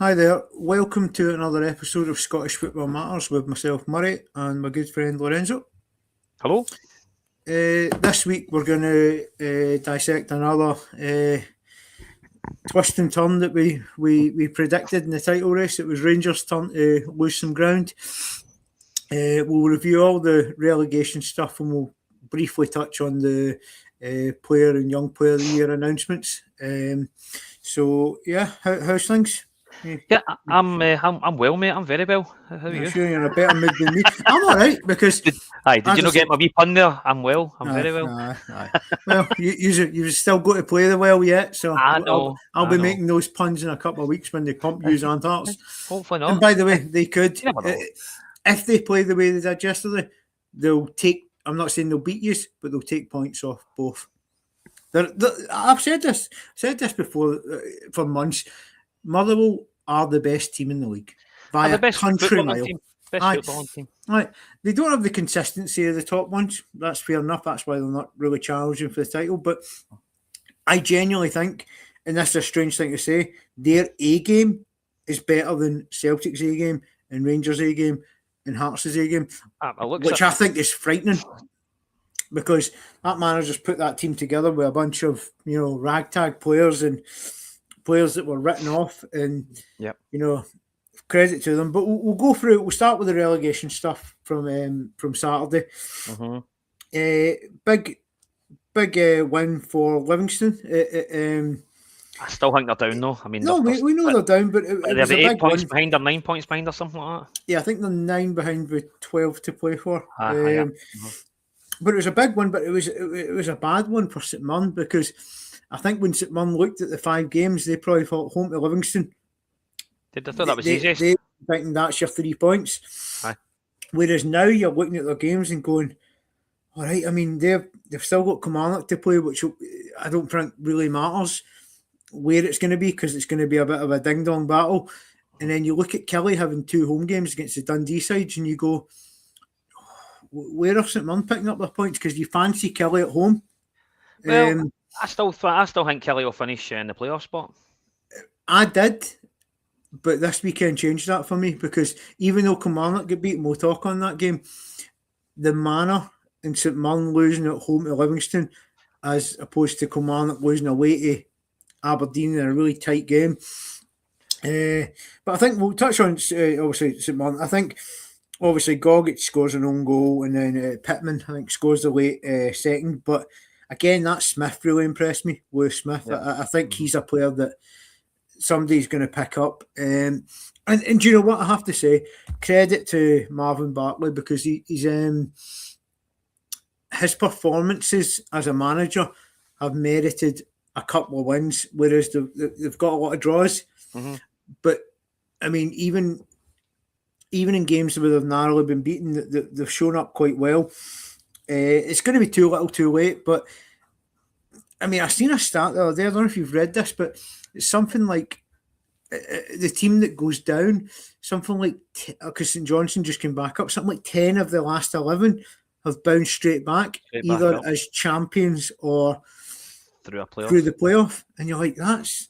Hi there, welcome to another episode of Scottish Football Matters with myself, Murray, and my good friend Lorenzo. Hello. This week we're going to dissect another twist and turn that we predicted in the title race. It was Rangers' turn to lose some ground. We'll review all the relegation stuff and we'll briefly touch on the player and young player of the year announcements. How's things? Yeah, I'm well, mate. I'm very well. How are you? Sure, you're in a better mood than me. I'm all right because. Did you not get my wee pun there? I'm well. I'm very well. Aye. Well, you've still got to play the well yet, so I know. I'll be making those puns in a couple of weeks when they pump you and Hearts. Hopefully not. And by the way, they could. If they play the way they did yesterday, they'll take. I'm not saying they'll beat you, but they'll take points off both. I've said this before for months. Motherwell are the best team in the league by the best country mile. Best footballing team. Right. They don't have the consistency of the top ones. That's fair enough. That's why they're not really challenging for the title. But I genuinely think, and this is a strange thing to say, their A game is better than Celtic's A game and Rangers' A game and Hearts' A game, which I think is frightening. Because that manager's put that team together with a bunch of, ragtag players and players that were written off, and credit to them. But we'll go through it. We'll start with the relegation stuff from Saturday. Big win for Livingston. I still think they're down though. I mean, we know they're down, but they're 8 points behind or 9 points behind or something like that. Yeah, I think they're 9 behind with 12 to play for. But it was a big one, but it was a bad one for St Mirren because I think when St Mirren looked at the 5 games, they probably thought home to Livingston. Did they thought that was easiest? They thinking that's your 3 points. Aye. Whereas now you're looking at their games and going, all right, I mean, they've still got Kilmarnock to play, which I don't think really matters where it's going to be because it's going to be a bit of a ding-dong battle. And then you look at Kelly having 2 home games against the Dundee sides and you go, where are St Mirren picking up their points? Because you fancy Kelly at home. Well, I still think Kelly will finish in the playoff spot. I did, but this weekend changed that for me because even though Kilmarnock get beaten, we'll talk on that game, the manner in St Mirren losing at home to Livingston as opposed to Kilmarnock losing away to Aberdeen in a really tight game. But I think we'll touch on obviously St Mirren. I think obviously Gogic scores an own goal and then Pittman I think scores the late second. But again, that Smith really impressed me. Lewis Smith. Yeah. I think he's a player that somebody's going to pick up. And do you know what I have to say? Credit to Marvin Bartley because he's his performances as a manager have merited a couple of wins, whereas they've got a lot of draws. Mm-hmm. But I mean, even in games where they've narrowly been beaten, they've shown up quite well. It's going to be too little, too late. But I mean, I've seen a stat the other day. I don't know if you've read this, but it's something like the team that goes down, something like because St Johnstone just came back up, something like 10 of the last 11 have bounced straight back either as champions or through the playoff. And you're like, that's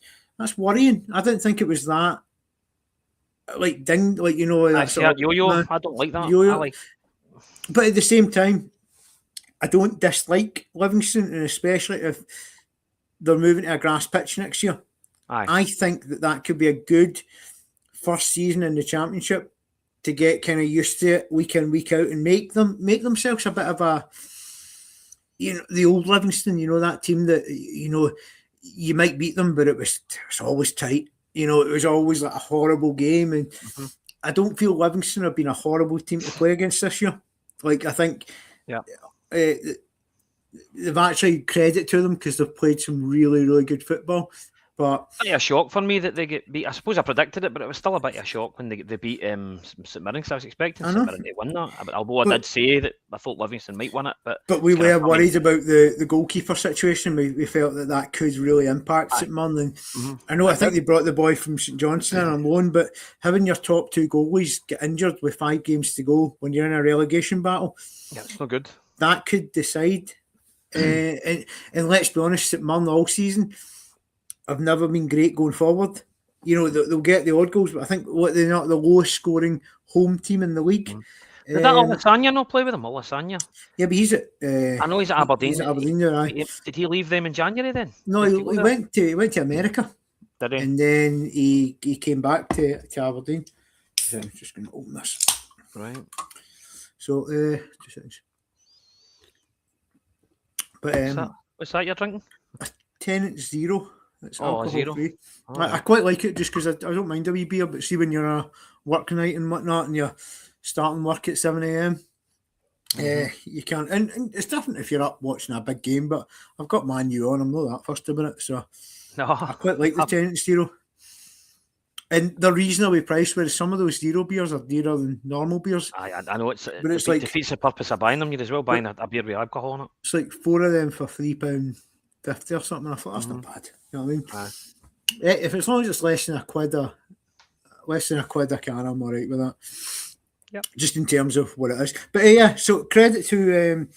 worrying. I didn't think it was that. Like ding, like yo-yo. I don't like that. Yo-yo. But at the same time, I don't dislike Livingston, and especially if they're moving to a grass pitch next year. Aye. I think that could be a good first season in the Championship to get kind of used to it week in, week out, and make themselves a bit of a, the old Livingston, that team that you might beat them, but it was always tight. It was always like a horrible game, and I don't feel Livingston have been a horrible team to play against this year. Like, I think they've actually credit to them because they've played some really, really good football. But a shock for me that they get beat. I suppose I predicted it, but it was still a bit of a shock when they beat St Mirren, because I was expecting St Mirren to win that. Although I did say that I thought Livingston might win it. But we were worried about the goalkeeper situation. We felt that could really impact St Mirren. And I think they brought the boy from St Johnstone on loan, but having your top 2 goalies get injured with 5 games to go when you're in a relegation battle, it's not good. That could decide. And let's be honest, St Mirren all season have never been great going forward. they'll get the odd goals, but I think they're not the lowest scoring home team in the league. Did that Olasanya not play with him? Olasanya? Yeah, but he's at. I know he's at Aberdeen. He's at Aberdeen now. Did he leave them in January then? No, he went to America. Did he? And then he came back to Aberdeen. So I'm just going to open this. Right. So, 2 seconds. But what's that you're drinking? A 10-0. It's alcohol 0. free. I quite like it just because I don't mind a wee beer, but see when you're a work night and whatnot and you're starting work at 7 a.m, you can't. And it's different if you're up watching a big game, but I've got Man U on. I'm not that fussed about it, so I quite like the 10-0. And they're reasonably priced, whereas some of those zero beers are dearer than normal beers. I know it's like defeats the purpose of buying them. You're as well buying a beer with alcohol in it. It's like 4 of them for £3.50 or something. I thought that's not bad. You know what I mean? If as long as it's less than a quid a can, I'm all right with that. Yep. Just in terms of what it is. But so credit to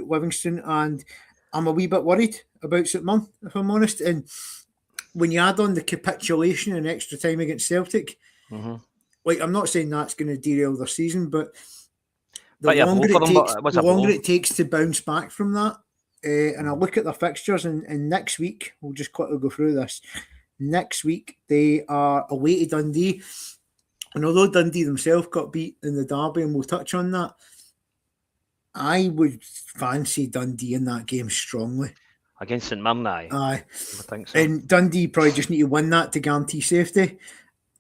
Livingston, and I'm a wee bit worried about St Mirren, if I'm honest. And when you add on the capitulation and extra time against Celtic, like I'm not saying that's going to derail their season, but the longer it takes to bounce back from that, and I look at their fixtures, and next week, we'll just quickly go through this. Next week, they are away to Dundee. And although Dundee themselves got beat in the derby, and we'll touch on that, I would fancy Dundee in that game strongly. Against St Mirren, aye. I think so. And Dundee probably just need to win that to guarantee safety.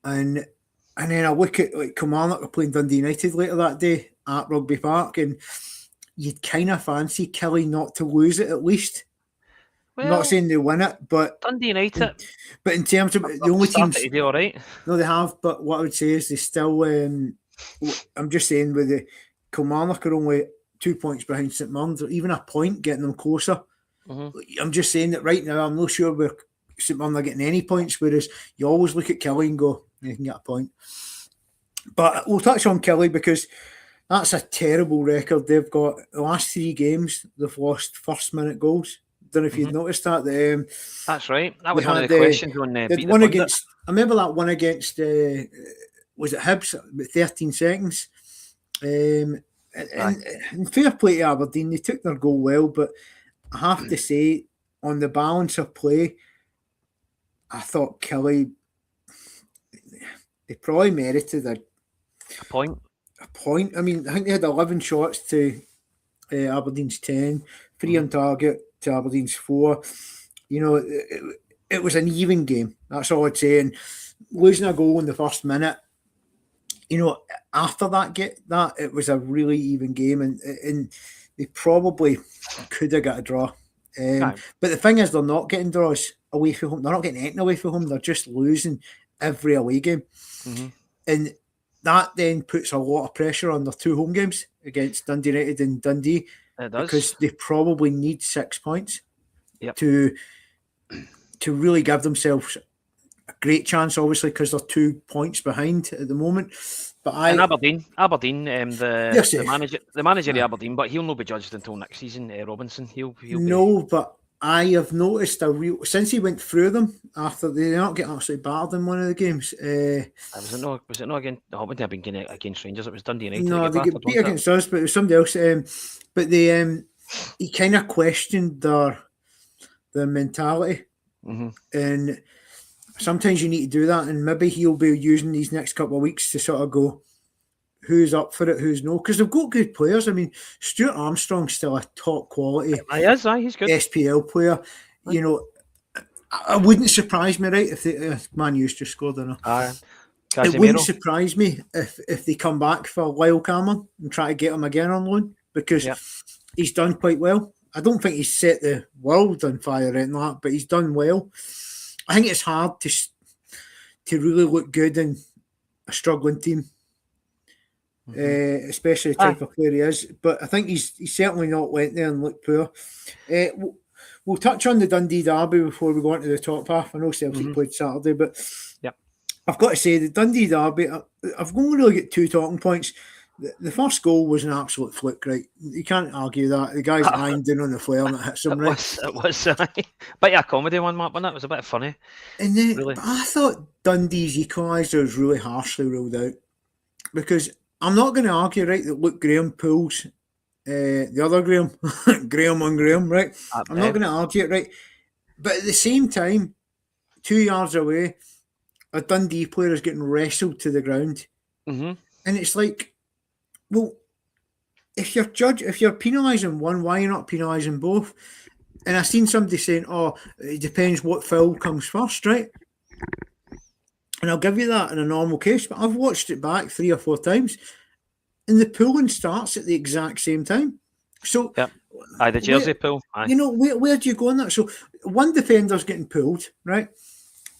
And then I look at like Kilmarnock are playing Dundee United later that day at Rugby Park, and you'd kind of fancy Kelly not to lose it at least. Well, I'm not saying they win it, but Dundee United. But in terms of the only teams, to do all right. No, they have. But what I would say is they still. I'm just saying with the Kilmarnock are only 2 points behind St Mirren, or even a point getting them closer. I'm just saying that right now I'm not sure where St Mirren are getting any points, whereas you always look at Kelly and go, you can get a point. But we'll touch on Kelly because that's a terrible record. They've got the last 3 games, they've lost first minute goals. Don't know if you'd noticed that. That's right. That was one of the questions on one against. I remember that one against. Was it Hibs? About 13 seconds. And fair play to Aberdeen, they took their goal well, but I have to say, on the balance of play, I thought Kelly. They probably merited a point. I mean, I think they had 11 shots to Aberdeen's 10, 3 on target to Aberdeen's 4. You know, it was an even game. That's all I'd say. And losing a goal in the first minute, you know, after that it was a really even game, and they probably could have got a draw. But the thing is, they're not getting draws away from home. They're not getting anything away from home. They're just losing every away game. And that then puts a lot of pressure on their 2 home games against Dundee United and Dundee. It does. Because they probably need 6 points to really give themselves a great chance, obviously, because they're 2 points behind at the moment. But Aberdeen, the manager of Aberdeen, but he'll not be judged until next season. Robinson, he'll but I have noticed since he went through them after they not get absolutely battered in one of the games. Was it not against? I wouldn't have been against Rangers. It was Dundee United. No, they get beat against us, but it was somebody else. But he kind of questioned their mentality, and sometimes you need to do that. And maybe he'll be using these next couple of weeks to sort of go, who's up for it, who's no, because they've got good players. I mean, Stuart Armstrong's still a top quality. He's good SPL player. You know, I wouldn't surprise me, right, if Man U's just scored enough. It wouldn't surprise me if they come back for Lyle Cameron and try to get him again on loan, because he's done quite well. I don't think he's set the world on fire or anything like that, but he's done well. I think it's hard to really look good in a struggling team. Especially the type of player he is, but I think he's certainly not went there and looked poor. We'll touch on the Dundee Derby before we go into the top half. I know Celtic played Saturday, but I've got to say the Dundee Derby, I've only really got 2 talking points. The first goal was an absolute fluke, right? You can't argue that. The guy's lying down on the flare and it hits him, right? It was bit of a comedy one, Mark, wasn't it? It was a bit funny. And then, really. But I thought Dundee's equaliser was really harshly ruled out, because I'm not going to argue, right, that Luke Graham pulls the other Graham, Graham on Graham, right? I'm not going to argue it, right? But at the same time, 2 yards away, a Dundee player is getting wrestled to the ground. Mm-hmm. And it's like, well, if you're penalising one, why are you not penalising both? And I've seen somebody saying, oh, it depends what foul comes first, right? And I'll give you that in a normal case, but I've watched it back 3 or 4 times, and the pulling starts at the exact same time. So, the jersey pull. You know, where do you go on that? So, one defender's getting pulled, right?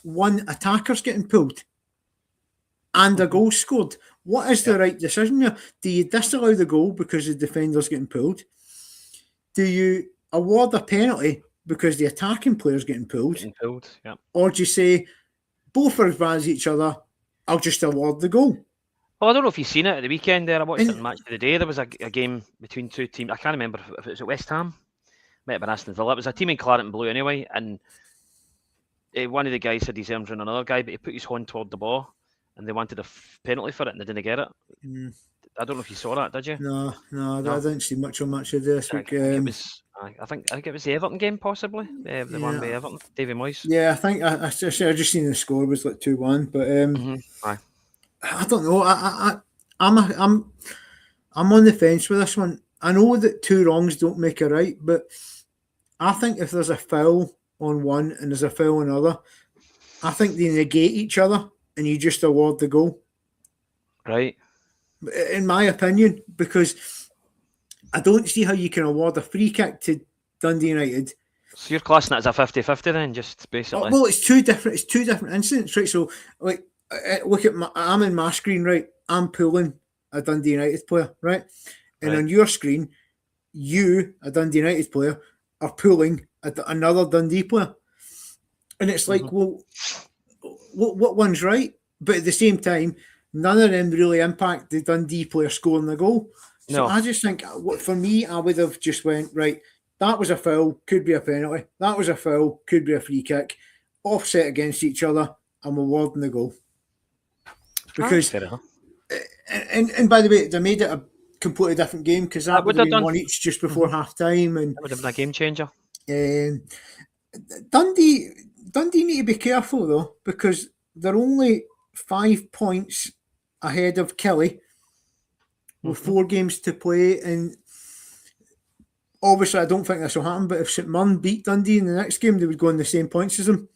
One attacker's getting pulled, and a goal scored. What is the right decision here? Do you disallow the goal because the defender's getting pulled? Do you award a penalty because the attacking player's getting pulled? Or do you say, both are as bad as each other, I'll just award the goal? Well, I don't know if you've seen it at the weekend there. I watched it in Match of the Day. There was a game between 2 teams. I can't remember if it was at West Ham. Might have been Aston Villa. It was a team in claret and blue anyway. And one of the guys had his arms around another guy, but he put his hand toward the ball, and they wanted a penalty for it, and they didn't get it. I don't know if you saw that, did you? No. I didn't see much on Match of the Day this week. I think it was the Everton game, possibly. The one by Everton, David Moyes. Yeah, I think I just seen the score was like 2-1, but I don't know. I'm on the fence with this one. I know that 2 wrongs don't make a right, but I think if there's a foul on one and there's a foul on another, I think they negate each other and you just award the goal. Right. In my opinion, because I don't see how you can award a free kick to Dundee United. So you're classing it as a 50-50 then, just basically? Well, it's two different incidents, right? So, like, look at I'm in my screen, right? I'm pulling a Dundee United player, right? And on your screen, you, a Dundee United player, are pulling another Dundee player. And it's like, well, what one's right? But at the same time, none of them really impact the Dundee player scoring the goal. So I just think, for me, I would have just went, right, that was a foul, could be a penalty. That was a foul, could be a free kick. Offset against each other, I'm awarding the goal. Because, and by the way, they made it a completely different game, because that would have been one each just before half time. And that would have been a game changer. Dundee need to be careful, though, because they're only 5 points ahead of Kelly with 4 games to play. And obviously, I don't think this will happen, but if St Mirren beat Dundee in the next game, they would go on the same points as them.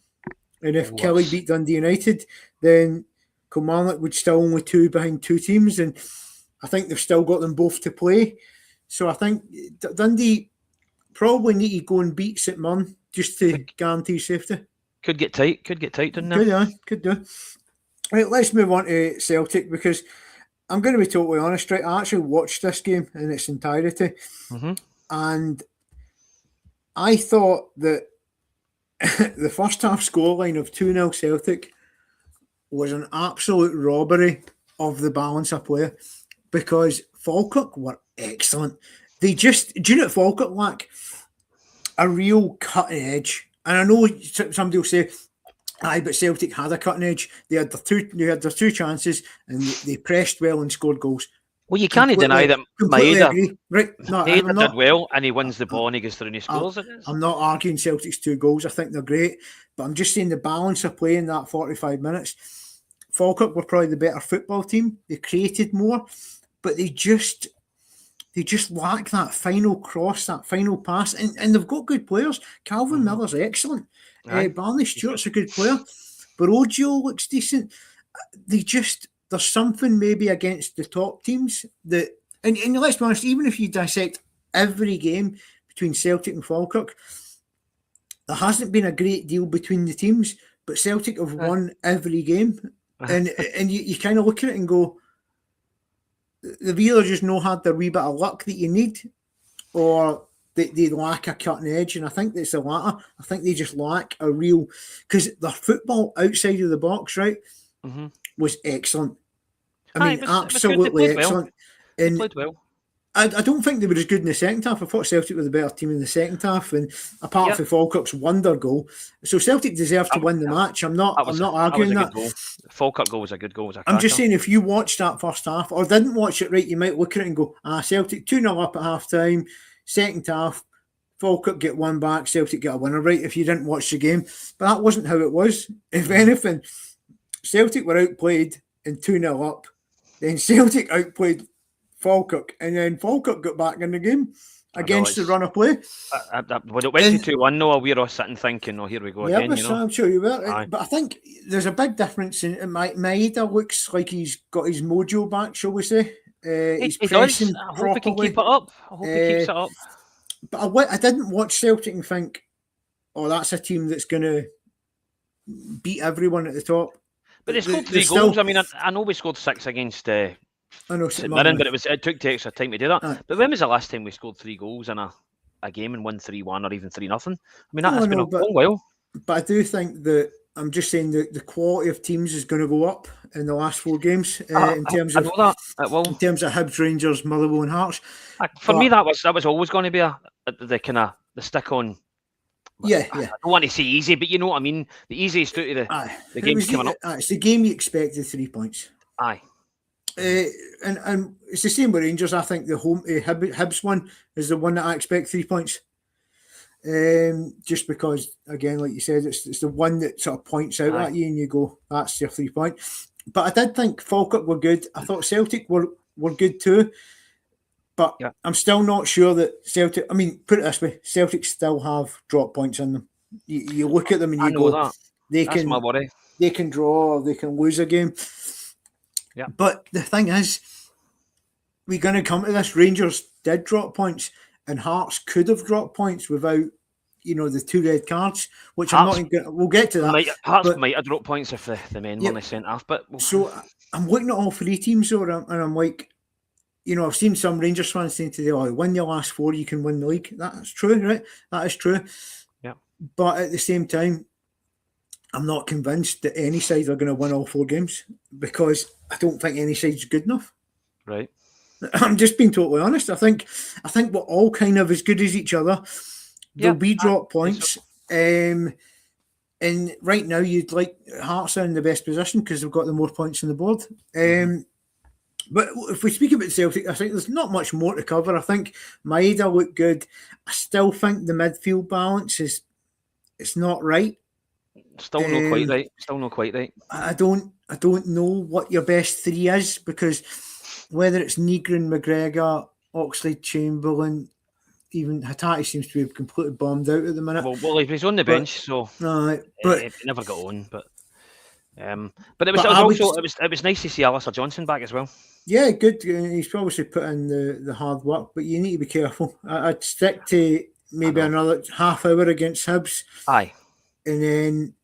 And if Kelly beat Dundee United, then Kilmarnock would still only 2 behind 2 teams. And I think they've still got them both to play. So I think Dundee probably need to go and beat St Mirren just to guarantee safety. Could get tight, didn't it? Could do. Right, let's move on to Celtic, because I'm going to be totally honest, right? I actually watched this game in its entirety, and I thought that the first half scoreline of 2-0 Celtic was an absolute robbery of the balance of play, because Falkirk were excellent. They just, do you know what Falkirk lack? A real cutting edge. And I know somebody will say, aye, but Celtic had a cutting edge. They had their 2 chances, and they pressed well and scored goals. Well, you can't deny that Maeda, right? No, Maeda did well, and he wins the ball and he goes through and he scores. I'm not arguing Celtic's 2 goals. I think they're great, but I'm just saying the balance of play in that 45 minutes. Falkirk were probably the better football team. They created more, but they just lack that final cross, that final pass, and they've got good players. Calvin Miller's excellent. Barney Stewart's a good player. Baroggio looks decent. There's something maybe against the top teams that, and let's be honest, even if you dissect every game between Celtic and Falkirk, there hasn't been a great deal between the teams, but Celtic have won every game. And you kind of look at it and go, they've either just not had the wee bit of luck that you need, or they lack a cutting edge. And I think it's the latter. I think they just lack a real, because their football outside of the box, right, was excellent. I mean, absolutely excellent. They played well. I don't think they were as good in the second half. I thought Celtic were the better team in the second half, and apart from Falkirk's wonder goal, so Celtic deserved to win the match. I'm not arguing that. Falkirk goal was a good goal. I'm just saying, if you watched that first half or didn't watch it right, you might look at it and go, Celtic 2-0 up at half time, second half, Falkirk get one back, Celtic get a winner, right? If you didn't watch the game, but that wasn't how it was. If anything, Celtic were outplayed and 2-0 up, then Celtic outplayed Falkirk, and then Falkirk got back in the game against the run of play. When it went to 2-1, we were all sitting thinking, here we go again. I'm sure you were. But I think there's a big difference in Maeda looks like he's got his mojo back, shall we say. He's pressing I hope properly. he can keep it up. I hope he keeps it up. But I didn't watch Celtic and think, that's a team that's going to beat everyone at the top. But they scored 3 goals. I mean, I know we scored 6 against St Mirren, but it took extra time to do that. But when was the last time we scored 3 goals in a game and won 3-1 or even 3-0? I mean, that has been a long while. But I do think that, I'm just saying that the quality of teams is going to go up in the last 4 games in terms of Hibs, Rangers, Motherwell and Hearts. For me, that was always going to be the stick on. Yeah. I don't want to say easy, but you know what I mean. The easiest out of the games coming up. It's the game you expected 3 points. Aye. And it's the same with Rangers. I think the home Hibs one is the one that I expect 3 points. Just because, again, like you said, it's the one that sort of points out at you and you go, that's your 3 point. But I did think Falkirk were good. I thought Celtic were good too. But I'm still not sure that Celtic, I mean, put it this way, Celtic still have drop points in them. You look at them and you go, that's my worry. They can draw or they can lose a game. Yeah. But the thing is, we're going to come to this. Rangers did drop points, and Hearts could have dropped points without, the 2 red cards, which I'm not going to. We'll get to that. Hearts might have dropped points if the men weren't sent off. But so I'm looking at all 3 teams, though, and I'm like, I've seen some Rangers fans saying today, win your last 4, you can win the league. That's true, right? That is true. Yeah. But at the same time, I'm not convinced that any side are going to win all 4 games because I don't think any side's good enough. Right. I'm just being totally honest. I think we're all kind of as good as each other. There'll be drop points. And right now, you'd like Hearts are in the best position because they've got the more points on the board. But if we speak about Celtic, I think there's not much more to cover. I think Maeda looked good. I still think the midfield balance it's not right. Still not quite right. I don't know what your best 3 is because whether it's Negrin, McGregor, Oxlade, Chamberlain, even Hatate seems to be completely bombed out at the minute. Well, he's on the bench, so but he never got on. But it was nice to see Alistair Johnson back as well. Yeah, good. He's obviously put in the hard work, but you need to be careful. I'd stick to maybe another half hour against Hibs. Aye. And then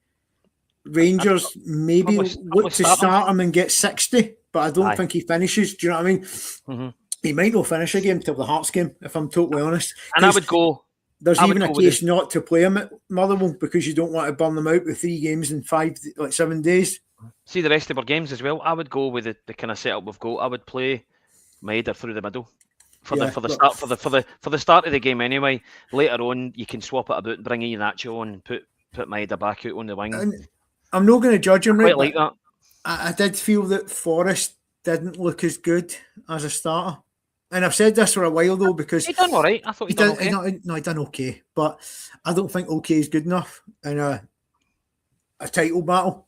Rangers maybe look to start him and get 60, but I don't think he finishes. Do you know what I mean? Mm-hmm. He might not finish a game till the Hearts game, if I'm totally honest. And I would go. There's even a case not to play him at Motherwell because you don't want to burn them out with 3 games in 7 days. See the rest of our games as well. I would go with the kind of setup we've got. I would play Maeda through the middle for the start of the game anyway. Later on, you can swap it about and bring Iheanacho on and put Maeda back out on the wing. And I'm not going to judge him, right? Like that. I did feel that Forrest didn't look as good as a starter. And I've said this for a while though because he done all right. I thought he done okay. He done okay, but I don't think okay is good enough in a title battle.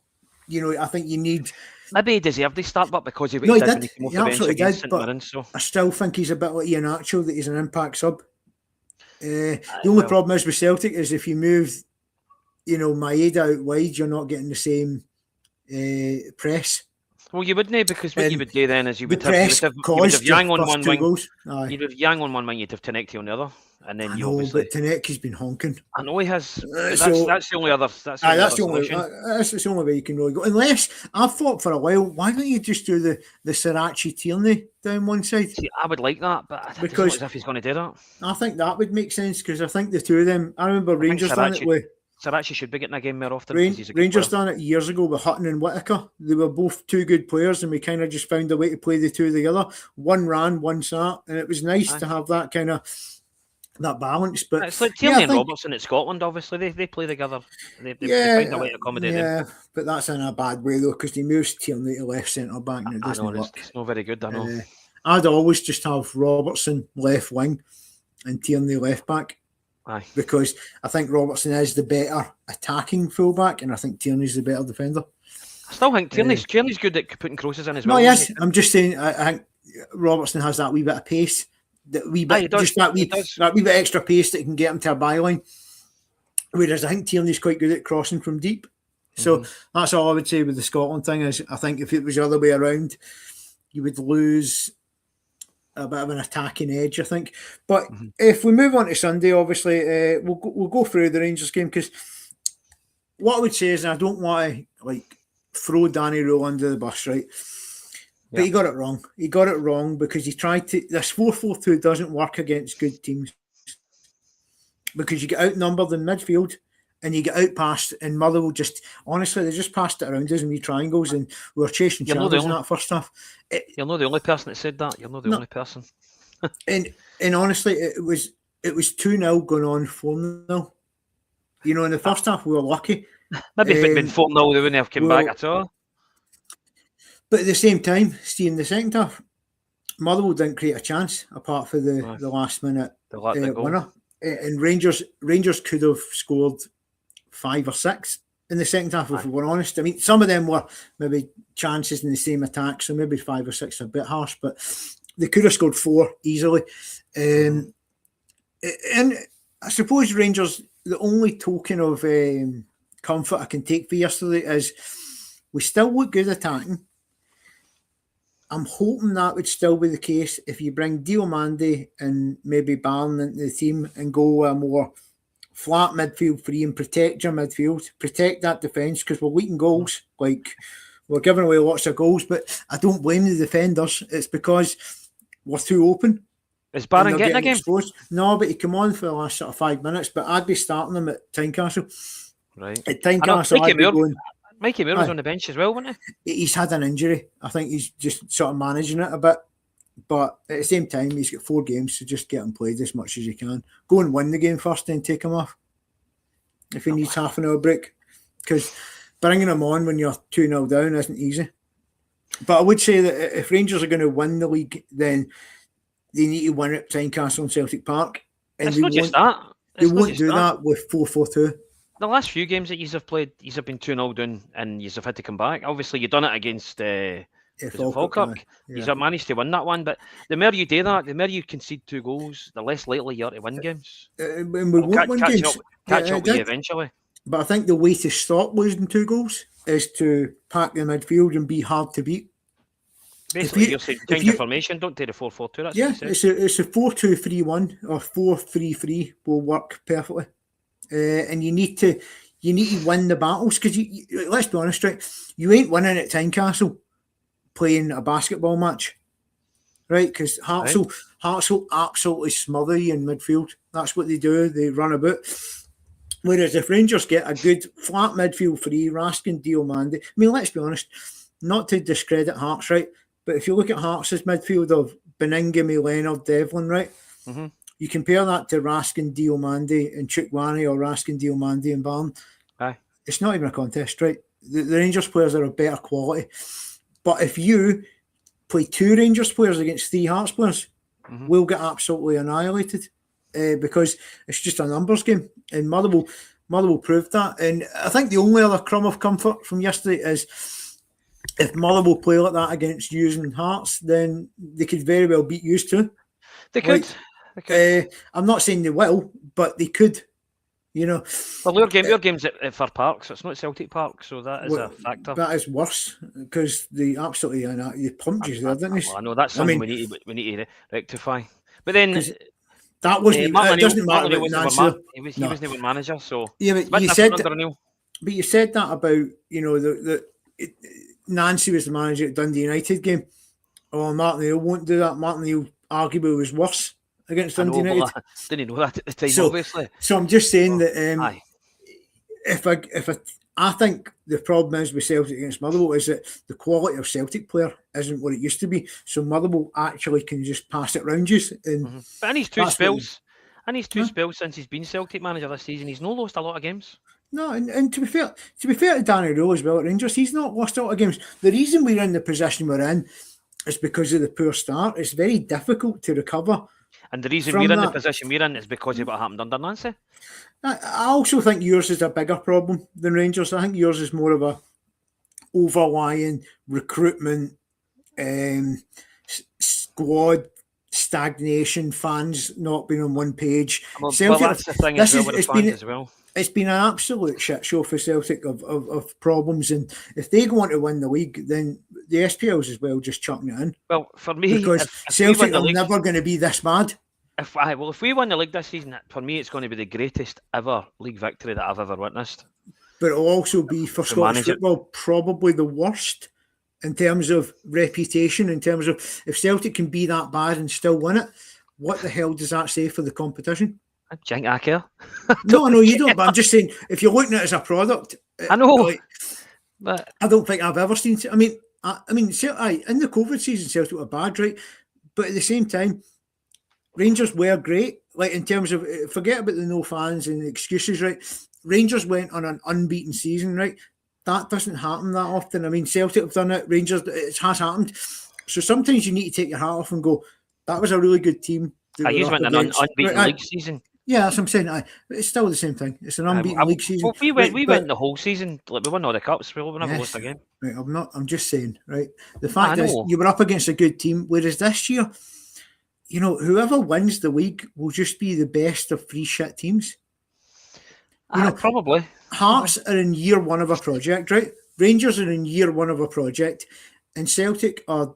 I think you need. Maybe he deserved the start, but because he did. He absolutely did. But Mirren, I still think he's a bit like Iheanacho, that he's an impact sub. The only problem is with Celtic is if you move, Maeda out wide, you're not getting the same press. Well, you wouldn't, because what you would do then is you would have Yang on one wing. You'd have Yang on one wing, you'd have Tanecki on the other, and then but Tanecki's been honking. I know he has. That's the only other. That's the only way you can really go. Unless I've thought for a while, why don't you just do the Sriracha Tierney down one side? See, I would like that, but I don't know as if he's going to do that. I think that would make sense because I think the two of them. I remember Rangers done it with Sarachi should be getting a game more often. Rangers done it years ago with Hutton and Whittaker. They were both two good players, and we kind of just found a way to play the two together. One ran, one sat, and it was nice to have that kind of that balance. But it's like Tierney and Robertson at Scotland. Obviously, they play together. They find a way to accommodate them. But that's in a bad way though, because they moves Tierney to left centre back, and it doesn't work. It's not very good. I know. I'd always just have Robertson left wing and Tierney left back. Aye. Because I think Robertson is the better attacking fullback, and I think Tierney's the better defender. I still think Tierney's good at putting crosses in as well. No, yes, I'm just saying. I think Robertson has that wee bit of pace, that wee bit extra pace that can get him to a byline. Whereas I think Tierney's quite good at crossing from deep. So that's all I would say with the Scotland thing. Is I think if it was the other way around, you would lose a bit of an attacking edge, I think. But if we move on to Sunday, obviously, we'll go through the Rangers game, because what I would say is, and I don't want to throw Danny Rule under the bus, right? But he got it wrong. He got it wrong because he tried to. This 4-4-2 doesn't work against good teams, because you get outnumbered in midfield and you get outpassed, and Motherwell honestly, they just passed it around us in wee triangles, and we were chasing shadows in that first half. You're not the only person that said that. You're not the only person. and honestly, it was 2-0 going on 4-0. You know, in the first half we were lucky. Maybe if it'd been 4-0, they wouldn't have come back at all. But at the same time, see, in the second half, Motherwell didn't create a chance apart from the last minute winner. And Rangers could have scored 5 or 6 in the second half, if we were honest. I mean, some of them were maybe chances in the same attack, so maybe 5 or 6 are a bit harsh, but they could have scored 4 easily. And I suppose Rangers, the only token of comfort I can take for yesterday is we still look good attacking. I'm hoping that would still be the case if you bring Diomande and maybe Barn into the team and go a more flat midfield free and protect your midfield, protect that defence, because we're leaking goals. We're giving away lots of goals, but I don't blame the defenders. It's because we're too open. Is Barron getting a game? Exposed. No, but he came on for the last sort of 5 minutes, but I'd be starting him at Tynecastle. Right. At Tynecastle, I'd be going... Mikey Moore was on the bench as well, wasn't he? He's had an injury. I think he's just sort of managing it a bit. But at the same time, he's got 4 games, so just get him played as much as you can. Go and win the game first, then take him off if he needs half an hour break. Because bringing him on when you're 2-0 down isn't easy. But I would say that if Rangers are going to win the league, then they need to win at Tynecastle and Celtic Park. And it's not just that. They won't do that with 4-4-2. The last few games that you have played, you have been 2-0 down and you have had to come back. Obviously, you've done it against Falkirk. You have managed to win that one, but the more you do that, the more you concede 2 goals, the less likely you are to win games. And we won't win games. Catch up with you eventually. But I think the way to stop losing 2 goals is to pack the midfield and be hard to beat. Basically, you're saying change your formation, don't take the 4-4-2. That's it's a 4-2-3-1 or 4-3-3 will work perfectly. And you need to win the battles, because let's be honest, right? You ain't winning at Tynecastle playing a basketball match, right? Because Hartsel absolutely smother you in midfield. That's what they do. They run about. Whereas if Rangers get a good flat midfield free, Raskin, Diomande. I mean, let's be honest, not to discredit Hearts, right? But if you look at Hearts' midfield of Beningame, Leonard, Devlin, right? Mm-hmm. You compare that to Raskin, Diomande and Chukwani, or Raskin, Diomande and Barn. Aye. It's not even a contest, right? The Rangers players are of better quality. But if you play 2 Rangers players against 3 Hearts players, we'll get absolutely annihilated because it's just a numbers game. And Motherwell proved that. And I think the only other crumb of comfort from yesterday is if Motherwell play like that against Hughes and Hearts, then they could very well beat Hughes too. They could. I'm not saying they will, but they could. You know. Well, your game's at Fir Park, so it's not Celtic Park, so that is a factor. That is worse because they absolutely you pumped you there, didn't they? I know that's something we need to rectify. But then that wasn't. It doesn't matter about Nancy. He wasn't even manager, so yeah. But you said that. But you said that about Nancy was the manager at Dundee United game. Oh, Martin O'Neill won't do that. Martin O'Neill arguably was worse against Dundee United. Didn't know that at the time, obviously. So I'm just saying that I think the problem is with Celtic against Motherwell is that the quality of Celtic player isn't what it used to be. So Motherwell actually can just pass it round you. And But in his two spells, since he's been Celtic manager this season, he's not lost a lot of games. No, and to be fair to Danny Rowe as well at Rangers, he's not lost a lot of games. The reason we're in the position we're in is because of the poor start. It's very difficult to recover. And the reason we're in the position we're in is because of what happened under Nancy. I also think yours is a bigger problem than Rangers. I think yours is more of a overlying recruitment, squad stagnation, fans not being on one page. Well, that's the thing as well with the fans as well. It's been an absolute shit show for Celtic of problems, and if they go on to win the league, then the SPL's as well just chucking it in. Well, for me, because Celtic are never going to be this bad. If we win the league this season, for me, it's going to be the greatest ever league victory that I've ever witnessed. But it'll also be for Scottish football probably the worst in terms of reputation. In terms of if Celtic can be that bad and still win it, what the hell does that say for the competition? I care. No, you don't. But I'm just saying, if you're looking at it as a product, I know. But I don't think I've ever seen. I mean, in the COVID season, Celtic were bad, right? But at the same time, Rangers were great. Like in terms of, forget about the no fans and the excuses, right? Rangers went on an unbeaten season, right? That doesn't happen that often. I mean, Celtic have done it. Rangers, it has happened. So sometimes you need to take your hat off and go, that was a really good team. He's went an unbeaten league season. Yeah, that's what I'm saying. It's still the same thing. It's an unbeaten league season. Well, we went the whole season. Like, we won all the cups. We never lost a game. Right, I'm just saying, right? The fact is, you were up against a good team, whereas this year, whoever wins the league will just be the best of three shit teams. Probably. Hearts are in year one of a project, right? Rangers are in year one of a project, and Celtic are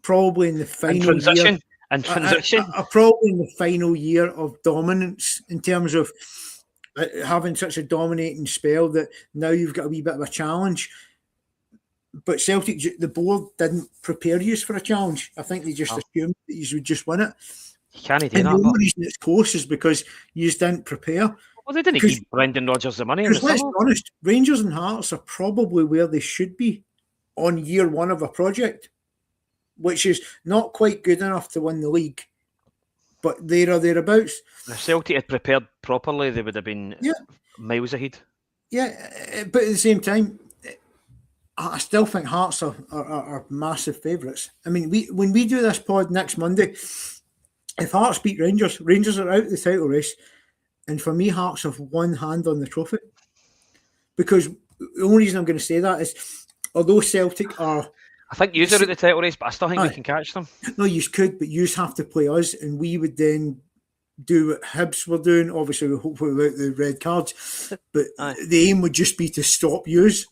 probably in the final year. And transition. Are probably in the final year of dominance in terms of having such a dominating spell that now you've got a wee bit of a challenge. But Celtic, the board didn't prepare you for a challenge. I think they just assumed that you would just win it. You can't do and that. The only reason it's close is because you just didn't prepare. Well, they didn't give Brendan Rodgers the money. Because let's be honest, Rangers and Hearts are probably where they should be on year one of a project, which is not quite good enough to win the league, but there or thereabouts. If Celtic had prepared properly, they would have been miles ahead. Yeah, but at the same time, I still think Hearts are massive favourites. I mean, when we do this pod next Monday, if Hearts beat Rangers, Rangers are out of the title race, and for me, Hearts have one hand on the trophy. Because the only reason I'm going to say that is, although Celtic are... I think you are at the title race, but I still think we can catch them. No, you could, but you have to play us, and we would then do what Hibs were doing. Obviously, we hope without the red cards, but the aim would just be to stop yous.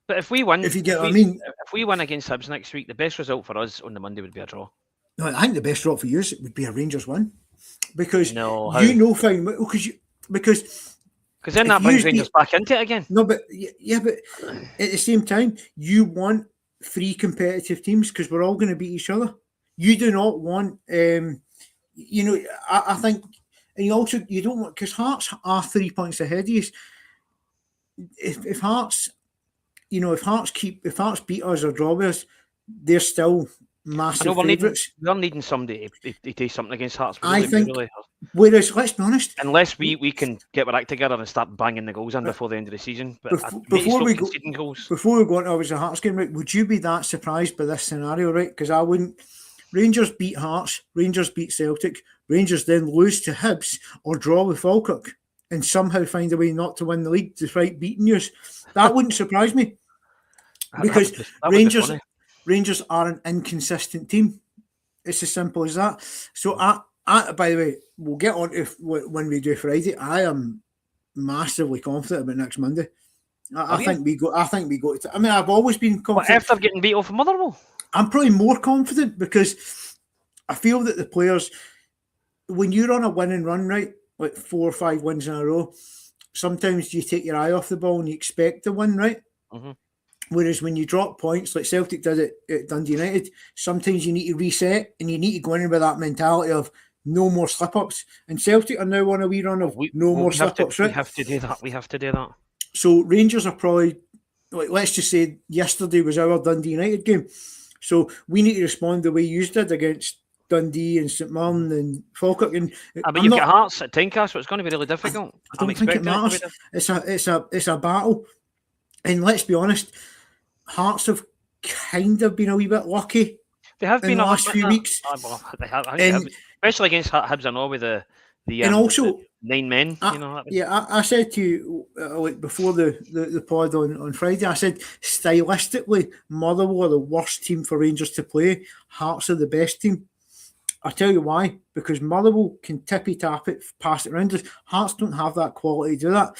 But if we win, if you get what I mean, if we win against Hibs next week, the best result for us on the Monday would be a draw. No, I think the best result for you would be a Rangers win, because fine because then that brings Rangers back into it again. No, but but at the same time, you want three competitive teams because we're all going to beat each other. You do not want, I think, and you don't want, because Hearts are 3 points ahead of you. If Hearts beat us or draw with us, they're still massive favourites. We're needing somebody to do something against Hearts. I think. Whereas, let's be honest, unless we can get our act together and start banging the goals in before the end of the season. But before we go into obviously a Hearts game, right? Would you be that surprised by this scenario, right? Because I wouldn't. Rangers beat Hearts, Rangers beat Celtic, Rangers then lose to Hibs or draw with Falkirk and somehow find a way not to win the league despite beating you. That wouldn't surprise me, because Rangers are an inconsistent team. It's as simple as that. So, by the way, we'll get on to when we do Friday. I am massively confident about next Monday. I think we go. I mean, I've always been confident. After getting beat off Motherwell, I'm probably more confident because I feel that the players, when you're on a winning run, right, like 4 or 5 wins in a row, sometimes you take your eye off the ball and you expect to win, right? Mm-hmm. Whereas when you drop points, like Celtic did it at Dundee United, sometimes you need to reset and you need to go in with that mentality of no more slip-ups. And Celtic are now on a wee run of no more slip-ups, right? We have to do that. We have to do that. So Rangers are probably, like, let's just say yesterday was our Dundee United game. So we need to respond the way you did against Dundee and St Mirren and Falkirk. And but you've got Hearts at Tynecastle, so it's going to be really difficult. I don't think it matters. It's a battle. And let's be honest, Hearts have kind of been a wee bit lucky. They have been in the last few weeks. They have, especially against Hibs, I know, with the and also 9 men. I said to you like before the pod on Friday, I said stylistically, Motherwell are the worst team for Rangers to play. Hearts are the best team. I'll tell you why. Because Motherwell can tippy-tap it, pass it around us. Hearts don't have that quality to do that.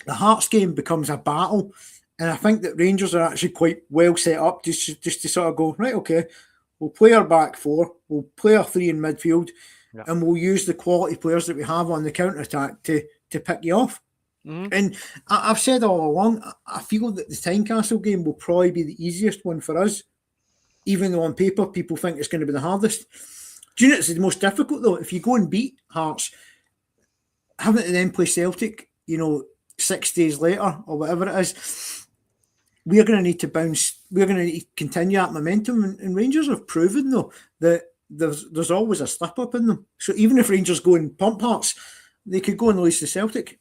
The Hearts game becomes a battle. And I think that Rangers are actually quite well set up just to sort of go, right, okay, we'll play our back four, we'll play our 3 in midfield, and we'll use the quality players that we have on the counter-attack to pick you off. And I've said all along, I feel that the Tynecastle game will probably be the easiest one for us, even though on paper people think it's going to be the hardest. Do you know it's the most difficult, though? If you go and beat Hearts, having to then play Celtic, 6 days later or whatever it is, we're going to need to bounce. We're going to need to continue that momentum. And Rangers have proven, though, that there's always a slip-up in them. So even if Rangers go and pump Hearts, they could go and lose to Celtic.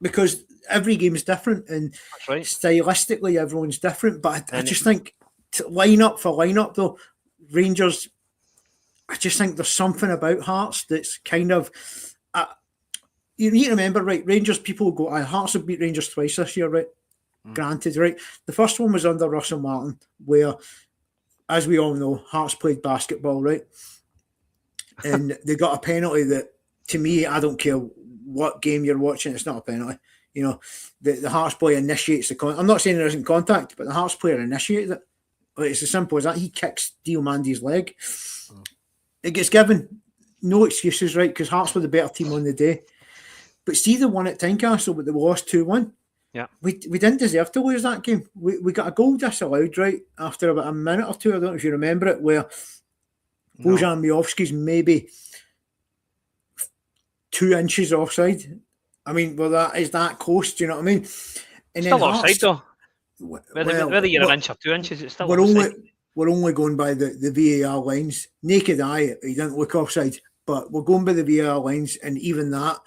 Because every game is different. And stylistically, everyone's different. But I just think, line up for line up, though, Rangers, I just think there's something about Hearts that's kind of... you need to remember, right, Rangers, people go, Hearts have beat Rangers twice this year, right? Granted, right? The first one was under Russell Martin, where, as we all know, Hearts played basketball, right? And they got a penalty that, to me, I don't care what game you're watching, it's not a penalty. The Hearts player initiates the contact. I'm not saying there isn't contact, but the Hearts player initiated it. It's as simple as that. He kicks Diomandé's leg. It gets given no excuses, right? Because Hearts were the better team on the day. But see the one at Tynecastle, but they lost 2-1. Yeah, we didn't deserve to lose that game. We got a goal disallowed, right, after about a minute or two. I don't know if you remember it, where Bojan Miovski's maybe 2 inches offside. I mean, well, that is that close. Do you know what I mean? And still offside, though. Whether you're an inch or 2 inches, it's still offside. We're only going by the VAR lines. Naked eye, he didn't look offside, but we're going by the VAR lines, and even that,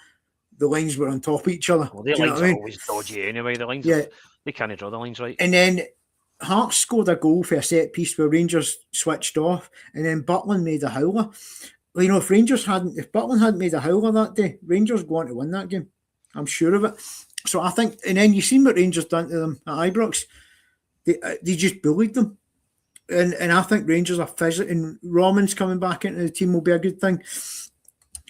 the lines were on top of each other. Well, their lines are always dodgy anyway. The lines, they can't draw the lines right. And then Hearts scored a goal for a set piece where Rangers switched off, and then Butland made a howler. Well, if Butland hadn't made a howler that day, Rangers go on to win that game. I'm sure of it. So I think, and then you seen what Rangers done to them at Ibrox. They just bullied them. And I think Rangers are physical, and Roman's coming back into the team will be a good thing.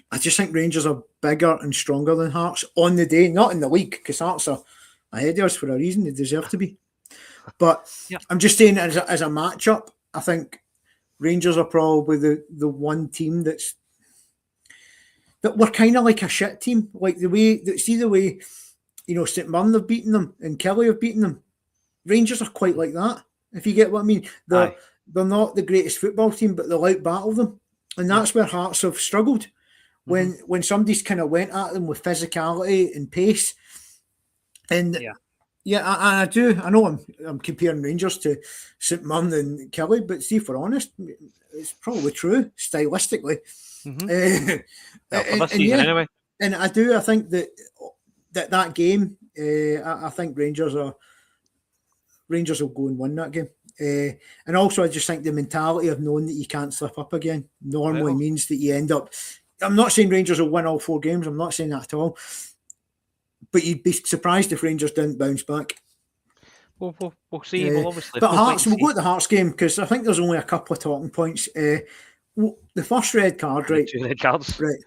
I just think Rangers are bigger and stronger than Hearts on the day, not in the league, because Hearts are ahead of us for a reason. They deserve to be. But I'm just saying, as a matchup, I think Rangers are probably the one team that we're kind of like a shit team. Like the way St Mirren have beaten them and Kelly have beaten them. Rangers are quite like that, if you get what I mean. They're not the greatest football team, but they'll out-battle them. And that's where Hearts have struggled. When somebody's kind of went at them with physicality and pace. And I do. I know I'm comparing Rangers to St Mirren and Kelly, but see, if we're honest, it's probably true, stylistically. Anyway. And I do. I think that game, I think Rangers will go and win that game. And also, I just think the mentality of knowing that you can't slip up again normally means that you end up... I'm not saying Rangers will win all 4 games. I'm not saying that at all. But you'd be surprised if Rangers didn't bounce back. We'll see. We'll obviously. But Hearts, we'll go to the Hearts game because I think there's only a couple of talking points. The first red card, right? 2 red cards. Right.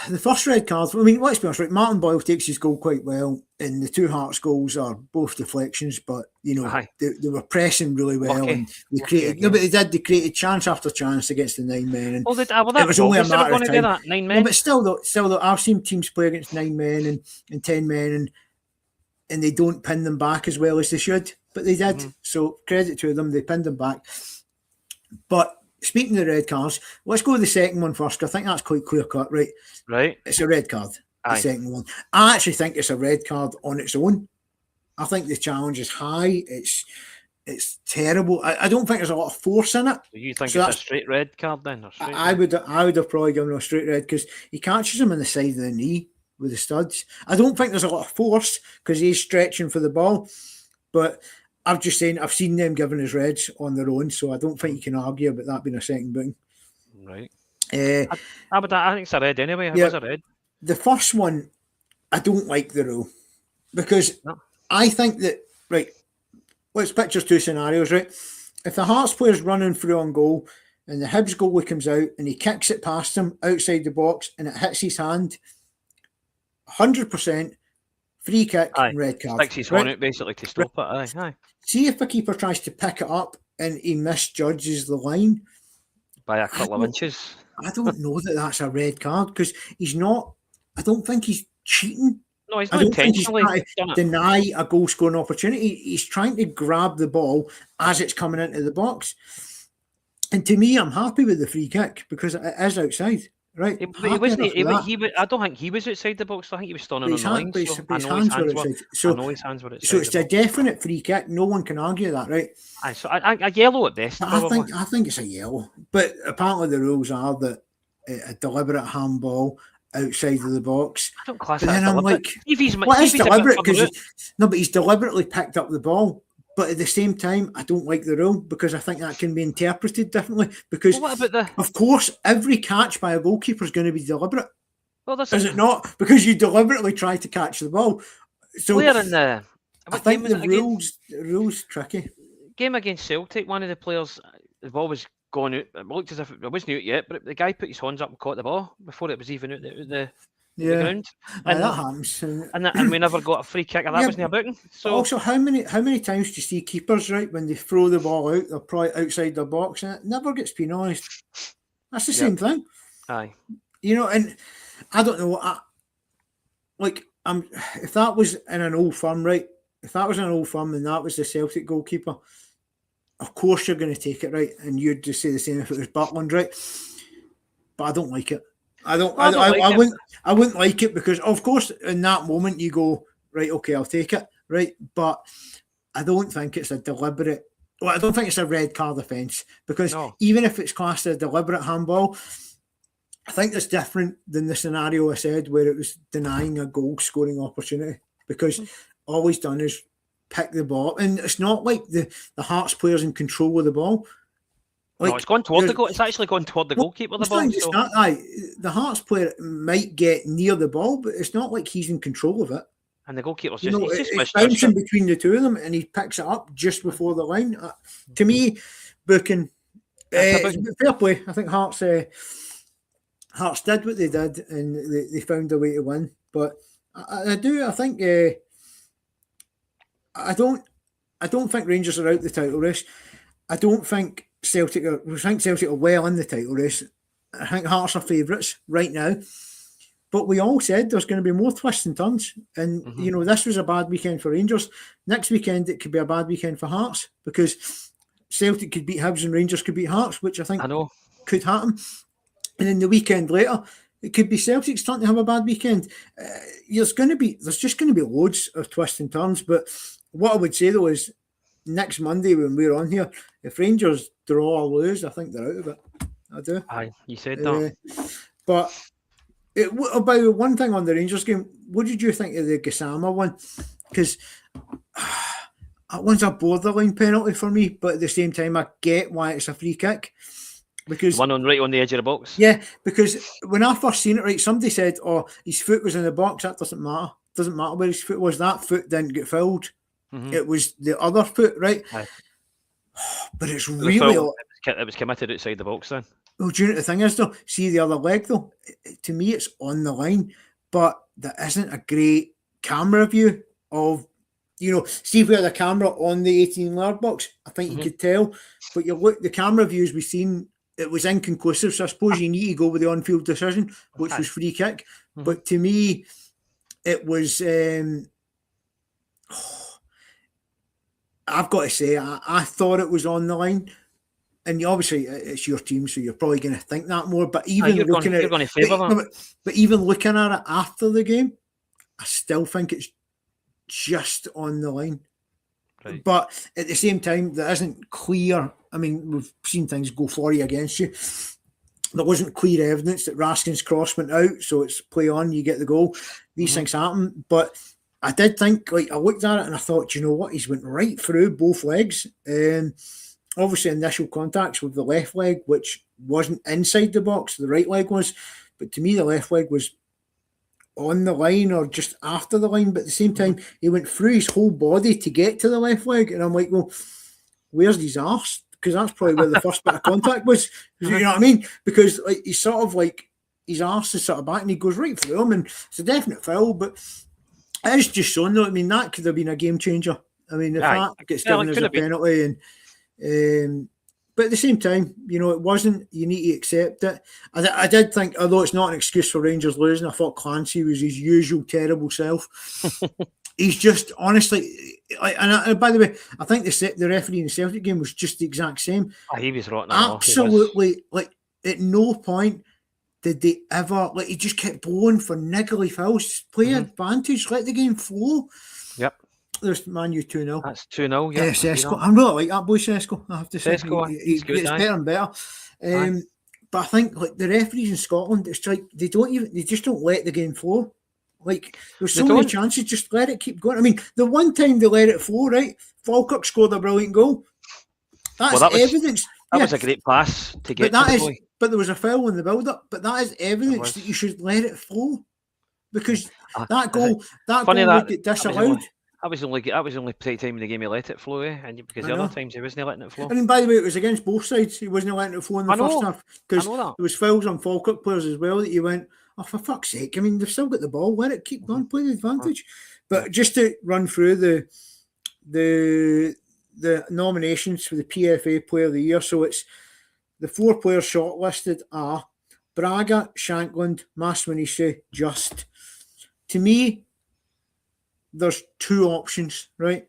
The first red card, I mean, let's be honest, right? Martin Boyle takes his goal quite well, and the 2 Hearts goals are both deflections, but they were pressing really well, and they created. They created chance after chance against the 9 men, and it was only a matter of time. 9 men. But still, though, I've seen teams play against 9 men and 10 men, and they don't pin them back as well as they should, but they did. So credit to them, they pinned them back. But speaking of red cards, let's go to the second one first. I think that's quite clear cut, right? Right. It's a red card. The second one. I actually think it's a red card on its own. I think the challenge is high. It's terrible. I don't think there's a lot of force in it. So you think it's a straight red card then? Or I would have probably given him a straight red because he catches him in the side of the knee with the studs. I don't think there's a lot of force because he's stretching for the ball. But I'm just saying, I've seen them giving his reds on their own, so I don't think you can argue about that being a second booking. Right. I think it's a red anyway. It was a red. The first one, I don't like the rule because I think that, right, let's picture two scenarios, right? If the Hearts player's running through on goal and the Hibs goalie comes out and he kicks it past him outside the box and it hits his hand, 100% free kick and red card. Sticks his horn out basically to stop it. Aye. See if the keeper tries to pick it up and he misjudges the line by a couple of inches. I don't know that that's a red card because he's not. I don't think he's cheating. No, he's not intentionally deny a goal scoring opportunity. He's trying to grab the ball as it's coming into the box. And to me, I'm happy with the free kick because it is outside. Right, I don't think he was outside the box. I think he was standing on the line. So his hands were outside. So it's a definite free kick. No one can argue that, right? So a yellow at best. I think it's a yellow. But apparently the rules are that a deliberate handball outside of the box. I don't class that as deliberate. It's deliberate because but he's deliberately picked up the ball. But at the same time, I don't like the rule because I think that can be interpreted differently. Because, of course, every catch by a goalkeeper is going to be deliberate. Well, is it not? Because you deliberately try to catch the ball. So I think the rules tricky. Game against Celtic, one of the players, the ball was going out. It looked as if it wasn't out yet, but the guy put his hands up and caught the ball before it was even out the ground. And that happens. And we never got a free kick, and that wasn't a booking. So also, how many times do you see keepers, right, when they throw the ball out, they're probably outside their box and it never gets penalised? That's the same thing. Aye. And I don't know. If that was in an Old Firm, right? If that was in an Old Firm and that was the Celtic goalkeeper, of course you're going to take it, right? And you'd just say the same if it was Butland, right? But I don't like it. I wouldn't like it because, of course, in that moment you go, right, okay, I'll take it, right? But I don't think it's a deliberate. Well, I don't think it's a red card offence because even if it's classed as a deliberate handball, I think it's different than the scenario I said where it was denying a goal scoring opportunity because all he's done is pick the ball, and it's not like the Hearts players in control of the ball. No, it's gone toward the goal. It's actually gone toward the goalkeeper. The Hearts player might get near the ball, but it's not like he's in control of it. And the goalkeeper's it's bouncing between the two of them, and he picks it up just before the line. To me, booking fair play. I think Hearts did what they did, and they found a way to win. But I think I don't think Rangers are out the title race. I don't think Celtic are well in the title race. I think Hearts are favourites right now. But we all said there's going to be more twists and turns. And, this was a bad weekend for Rangers. Next weekend, it could be a bad weekend for Hearts because Celtic could beat Hibs and Rangers could beat Hearts, which I think could happen. And then the weekend later, it could be Celtic's turn to have a bad weekend. There's just going to be loads of twists and turns. But what I would say, though, is next Monday when we're on here, if Rangers draw or lose, I think they're out of it. I do. Aye, you said that. But about one thing on the Rangers game, what did you think of the Gassama one? Because that one's a borderline penalty for me, but at the same time, I get why it's a free kick. Because one right on the edge of the box. Yeah, because when I first seen it, right, somebody said, his foot was in the box. That doesn't matter. Doesn't matter where his foot was. That foot didn't get fouled. Mm-hmm. It was the other foot, right? Aye. But it's really... It was committed outside the box then. Well, do you know what the thing is, though? See the other leg, though? To me, it's on the line, but there isn't a great camera view of, see if we had a camera on the 18-yard box, I think you could tell. But the camera views we've seen, it was inconclusive, so I suppose you need to go with the on-field decision, which was free kick. Mm-hmm. But to me, it was... I've got to say, I thought it was on the line, and obviously it's your team, so you're probably going to think that more. But even you're going to favour that. But even looking at it after the game, I still think it's just on the line. Right. But at the same time, there isn't clear. I mean, we've seen things go for you against you. There wasn't clear evidence that Raskin's cross went out, so it's play on, you get the goal. These things happen, but I did think, like, I looked at it and I thought, you know what, he's went right through both legs. Obviously, initial contacts with the left leg, which wasn't inside the box, the right leg was. But to me, the left leg was on the line or just after the line. But at the same time, he went through his whole body to get to the left leg. And I'm like, well, where's his arse? Because that's probably where the first bit of contact was. You know what I mean? Because like he's sort of like, his arse is sort of back and he goes right through him. And it's a definite foul. But it is just shown, though. I mean, that could have been a game changer. I mean, if that gets given as a penalty and... but at the same time, you know, it wasn't. You need to accept it. I did think, although it's not an excuse for Rangers losing, I thought Clancy was his usual terrible self. He's just, honestly, and by the way, I think the referee in the Celtic game was just the exact same. He was rotten. Absolutely, like at no point did they ever, like, he just kept blowing for niggly fouls. Play advantage, let the game flow. Yep. There's Man U 2-0. That's 2-0, yeah. Sesko. I really like that boy, Sesko, I have to say. Sesko, he gets better and better. But I think, like, the referees in Scotland, it's like they just don't let the game flow. Like, there's so many chances, just let it keep going. I mean, the one time they let it flow, right? Falkirk scored a brilliant goal. That's evidence. That was a great pass to get to the boy. But there was a foul in the build-up. But that is evidence that you should let it flow. Because that goal would get disallowed. That was the only time in the game he let it flow, and because the other times he wasn't letting it flow. And by the way, it was against both sides. He wasn't letting it flow in the first half because there was fouls on Falkirk players as well that you went, oh, for fuck's sake! I mean, they've still got the ball. Let it keep going, play the advantage. But just to run through the nominations for the PFA Player of the Year, so it's the 4 players shortlisted are Braga, Shankland, Masmanise, Just. To me, there's 2 options, right?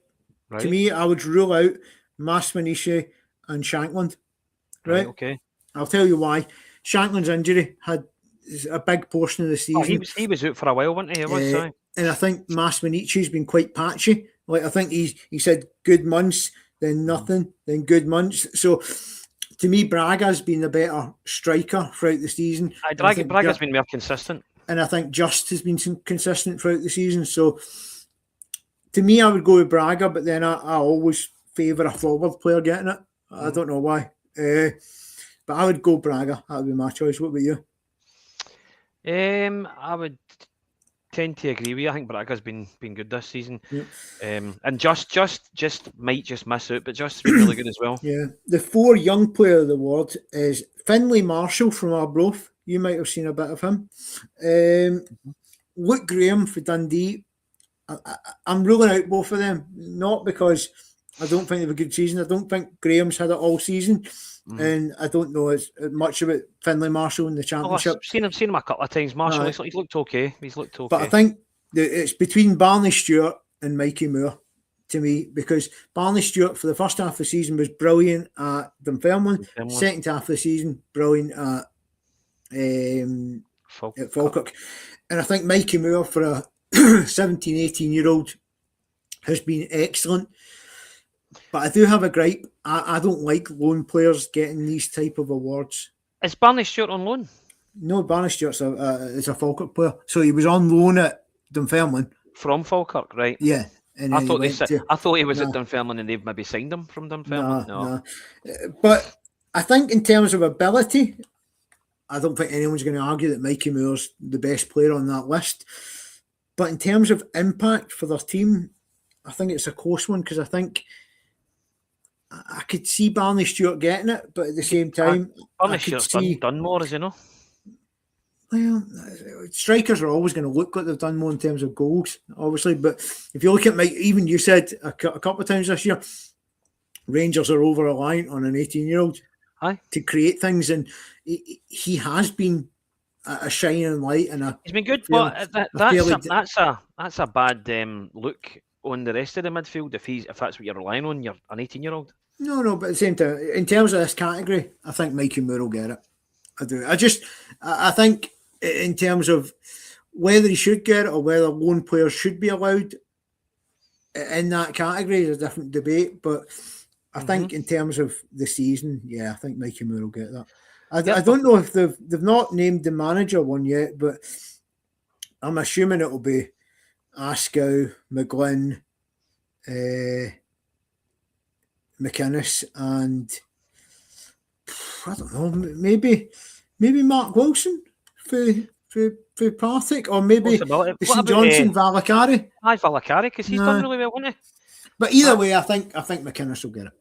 To me, I would rule out Masmanise and Shankland, right? Okay. I'll tell you why. Shankland's injury had a big portion of the season. He was out for a while, wasn't he? And I think Masmaniche's been quite patchy. Like, I think he said good months, then nothing, then good months. So, to me, Braga's been the better striker throughout the season. Braga's been more consistent. And I think Just has been consistent throughout the season. So, to me, I would go with Braga, but then I always favour a forward player getting it. I don't know why. But I would go Braga. That would be my choice. What about you? I would tend to agree with you. I think Braga's been good this season. Yep. And just might just miss out, but Just been really good as well. Yeah. The 4 young player of the award is Finlay Marshall from Arbroath. You might have seen a bit of him. Luke Graham for Dundee. I'm ruling out both of them, not because I don't think they have a good season. I don't think Graham's had it all season, and I don't know as much about Finlay Marshall in the Championship. I've seen him a couple of times. Marshall, he's looked okay. But I think it's between Barney Stewart and Mikey Moore to me, because Barney Stewart for the first half of the season was brilliant at Dunfermline. Second half of the season, brilliant at Falkirk. And I think Mikey Moore for a 17, 18-year-old has been excellent. But I do have a gripe. I don't like loan players getting these type of awards. Is Barney Stewart on loan? No, Barney Stewart's is a Falkirk player. So he was on loan at Dunfermline. From Falkirk, right? Yeah. And I thought he was at Dunfermline and they've maybe signed him from Dunfermline. No. But I think in terms of ability, I don't think anyone's going to argue that Mikey Moore's the best player on that list. But in terms of impact for their team, I think it's a close one, because I think I could see Barney Stewart getting it, but at the same time, Barney Stewart's done more, as you know. Well, strikers are always going to look like they've done more in terms of goals, obviously. But if you look at even you said a couple of times this year, Rangers are over-reliant on an 18-year-old to create things, and he has been a shining light. And he's been good, but that's a bad look on the rest of the midfield if that's what you're relying on. You're an 18-year-old. No, but at the same time, in terms of this category, I think Mikey Moore will get it. I do. I think in terms of whether he should get it or whether lone players should be allowed in that category is a different debate. But I think in terms of the season, I think Mikey Moore will get that. I don't know if they've not named the manager one yet, but I'm assuming it will be Askow, McGlynn, McInnes, and I don't know, maybe Mark Wilson for Partick, or maybe St Johnson, Valakari. Aye, Valakari, because he's done really well, hasn't he? But either way, I think McInnes will get it.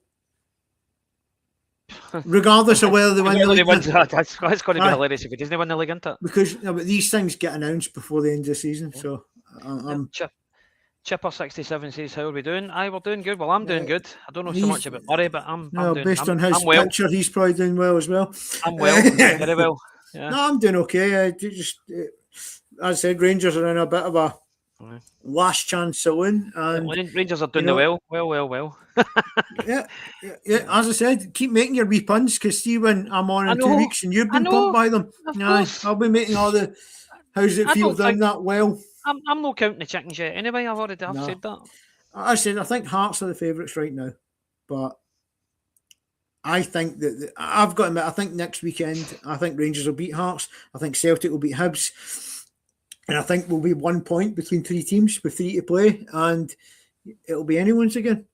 Regardless of whether they win the league. That's got to be hilarious if he doesn't win the league, isn't it? Because but these things get announced before the end of the season. So Chipper 67 says, how are we doing? Aye, we're doing good. Well, I'm doing good. I don't know so much about Murray, but I'm doing based on his well. picture, he's probably doing well as well. I'm well, very well. Yeah. No, I'm doing okay. As I said, Rangers are in a bit of a last chance saloon. And Rangers are doing well. yeah. As I said, keep making your wee puns, because see when I'm on in 2 weeks and you've been pumped by them. I'll be making all the how's it feel done that well. I'm not counting the chickens yet. Anyway, I've said that. I think Hearts are the favourites right now, but I think that I've got to admit, I think next weekend, I think Rangers will beat Hearts. I think Celtic will beat Hibs. And I think we'll be 1 point between 3 teams with 3 to play, and it'll be anyone's again.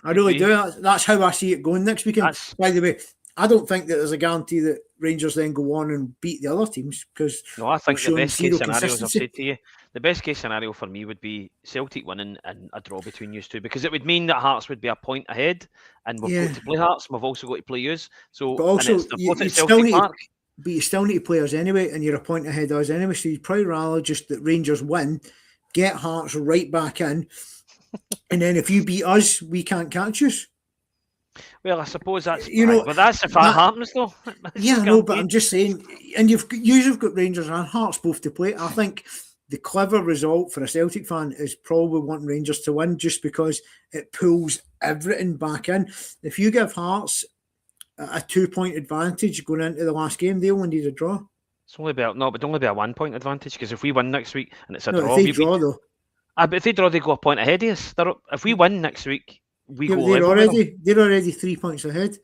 I really do. That's how I see it going next weekend. By the way, I don't think that there's a guarantee that Rangers then go on and beat the other teams, because no, I think the best case scenario, as I've said to you, the best case scenario for me would be Celtic winning and a draw between you two, because it would mean that Hearts would be a point ahead, and we've got to play Hearts, and we've also got to play yous. So, but also, you still need to play us anyway, and you're a point ahead of us anyway. So you'd probably rather just that Rangers win, get Hearts right back in, and then if you beat us, we can't catch us. Well, I suppose that's but that's if that happens, though. Yeah, no, but I'm just saying, and you've got Rangers and Hearts both to play. I think the clever result for a Celtic fan is probably wanting Rangers to win, just because it pulls everything back in. If you give Hearts a 2-point advantage going into the last game, they only need a draw. It's only but only be a 1-point advantage, because if we win next week and it's a draw, if they draw though. But if they draw, they go a point ahead of us. If we win next week, we go. They're already 3 points ahead.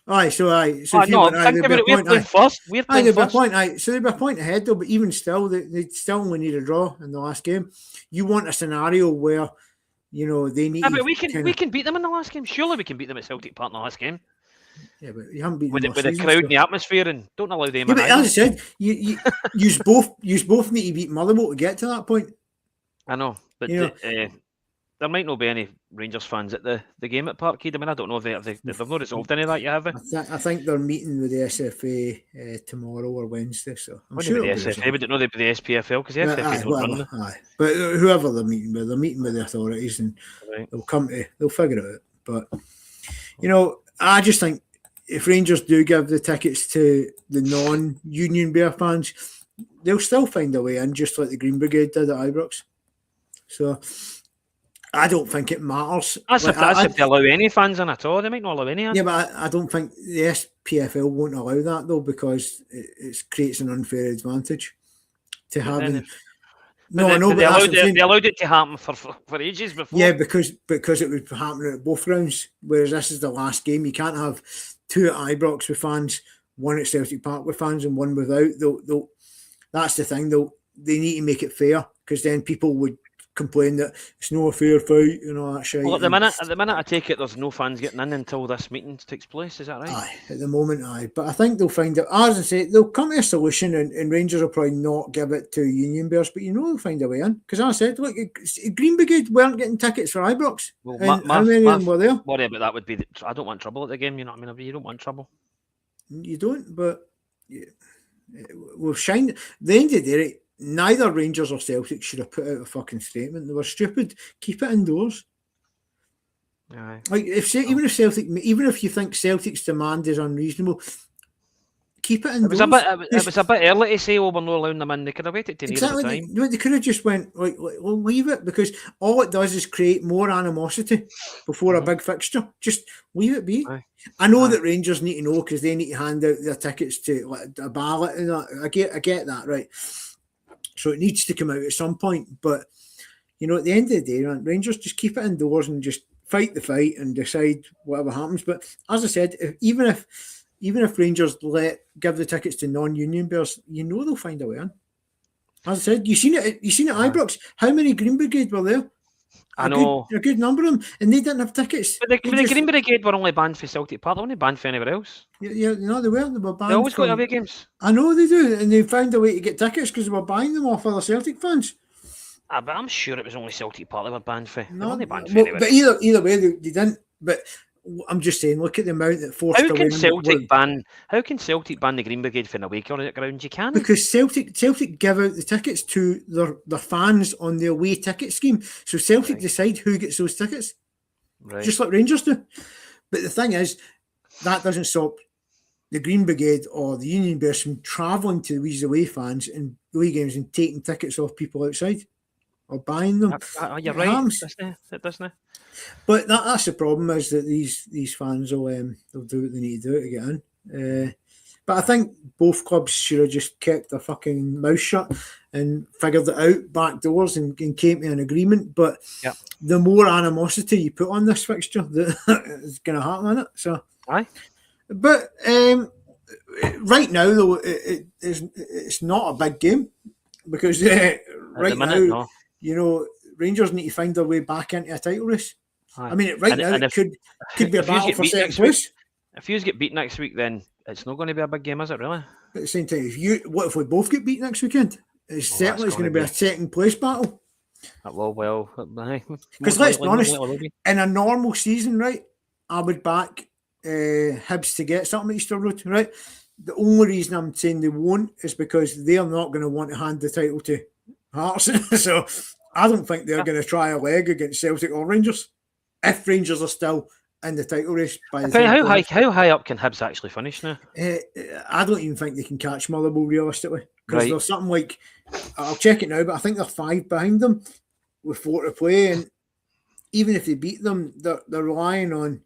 Aye, so if you no, think about it. We're playing first. We're playing first. So they'd be a point ahead though, but even still, they still only need a draw in the last game. You want a scenario where they need. But we can beat them in the last game. Surely we can beat them at Celtic Park in the last game. Yeah, but you haven't beaten with the crowd and the atmosphere, and don't allow them. Yeah, but as I said, you both need to beat Motherwell to get to that point. I know, but there might not be any Rangers fans at the game at Parkhead. I mean, I don't know if they've not resolved any of that yet, have they? I think they're meeting with the SFA tomorrow or Wednesday. So I'm sure the SFA, but don't know they'd be the SPFL, because the SFA don't run them. But whoever they're meeting with the authorities, and they'll figure it out. But I just think if Rangers do give the tickets to the non-Union Bear fans, they'll still find a way in, just like the Green Brigade did at Ibrox. So I don't think it matters. That's if they allow any fans in at all. They might not allow any in. Yeah, but I don't think the SPFL won't allow that, though, because it creates an unfair advantage to having. They allowed it to happen for ages before. Yeah, because it would happen at both grounds, whereas this is the last game. You can't have 2 at Ibrox with fans, 1 at Celtic Park with fans, and 1 without. That's the thing, though. They need to make it fair, because then people would complain that it's not a fair fight, that shit. Well, at the minute, I take it there's no fans getting in until this meeting takes place. Is that right? Aye, at the moment, aye. But I think they'll find it. As I say, they'll come to a solution, and Rangers will probably not give it to Union Bears, but they'll find a way in. Because as I said, look, Green Brigade weren't getting tickets for Ibrox. Well, how many of them were there? Worry about that would be. I don't want trouble at the game. You know what I mean? You don't want trouble. You don't, but we've shined. At the end of the day, neither Rangers or Celtic should have put out a fucking statement. They were stupid. Keep it indoors. Aye. Like even if you think Celtic's demand is unreasonable, keep it indoors. It was a bit early to say, "Oh, we're not allowing them in." They could have waited to near the time. They could have just went like, "We'll leave it," because all it does is create more animosity before a big fixture. Just leave it be. Aye. I know that Rangers need to know because they need to hand out their tickets to like a ballot and that. I get that, right? So it needs to come out at some point. But you know, at the end of the day, Rangers just keep it indoors and just fight the fight and decide whatever happens. But as I said, even if Rangers give the tickets to non-union bears, you know they'll find a way in. As I said, you seen it at Ibrox. How many Green Brigade were there? I know a good number of them, and they didn't have tickets. But the Green Brigade were only banned for Celtic Park. They weren't banned for anywhere else. Yeah, no, they were. They were banned. They always go to away games. I know they do, and they found a way to get tickets because they were buying them off other Celtic fans. But I'm sure it was only Celtic Park they were banned for. No, they weren't banned for anywhere. But either way, they didn't. But I'm just saying, look at the amount that forced How can Celtic ban the Green Brigade for an away ground? You can because Celtic give out the tickets to their fans on the away ticket scheme. So Celtic decide who gets those tickets, just like Rangers do. But the thing is, that doesn't stop the Green Brigade or the Union Bears from travelling to these away fans and away games and taking tickets off people outside or buying them. You're right. It doesn't. But that's the problem, is that these fans will do what they need to do to get in. But I think both clubs should have just kept their fucking mouth shut and figured it out back doors and came to an agreement. But the more animosity you put on this fixture, it's going to happen, isn't it? So, aye. But right now, though, it's not a big game because right now, you know, Rangers need to find their way back into a title race. Aye. I mean, now it could be a battle for second place. If you get beat next week, then it's not going to be a big game, is it? Really? But at the same time, what if we both get beat next weekend? It's certainly going to be a second place battle. Well, because let's be honest, in a normal season, right, I would back Hibs to get something at Easter Road, right? The only reason I'm saying they won't is because they're not going to want to hand the title to Hearts. So I don't think they're going to try a leg against Celtic or Rangers if Rangers are still in the title race. How high up can Hibs actually finish now? I don't even think they can catch Motherwell realistically, because there's something like, I'll check it now, but I think they're 5 behind them with 4 to play, and even if they beat them, they're relying on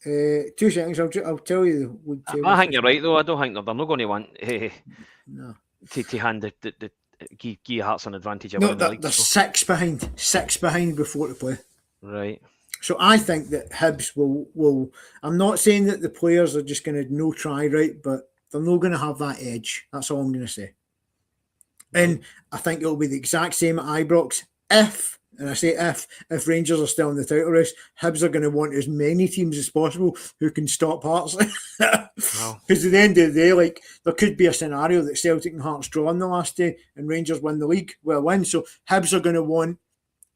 2 seconds. I'll tell you. I think you're right though. I don't think they're not going to want to hand the give Hearts an advantage. No, they're 6 behind. 6 behind with 4 to play. Right. So I think that Hibs will. I'm not saying that the players are just going to no try, right, but they're not going to have that edge. That's all I'm going to say. And I think it'll be the exact same at Ibrox. If Rangers are still in the title race, Hibs are going to want as many teams as possible who can stop Hearts. Because at the end of the day, like, there could be a scenario that Celtic and Hearts draw on the last day and Rangers win the league. So Hibs are going to want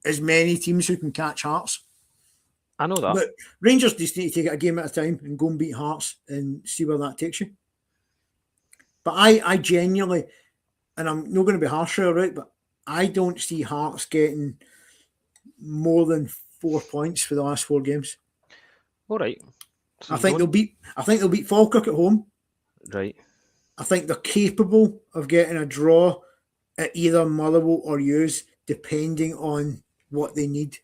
as many teams who can catch Hearts. I know that. But Rangers just need to take it a game at a time and go and beat Hearts and see where that takes you. But I genuinely, and I'm not going to be harsh here, right, but I don't see Hearts getting more than 4 points for the last 4 games. All right. So I think they'll beat Falkirk at home. Right. I think they're capable of getting a draw at either Motherwell or Hughes, depending on what they need.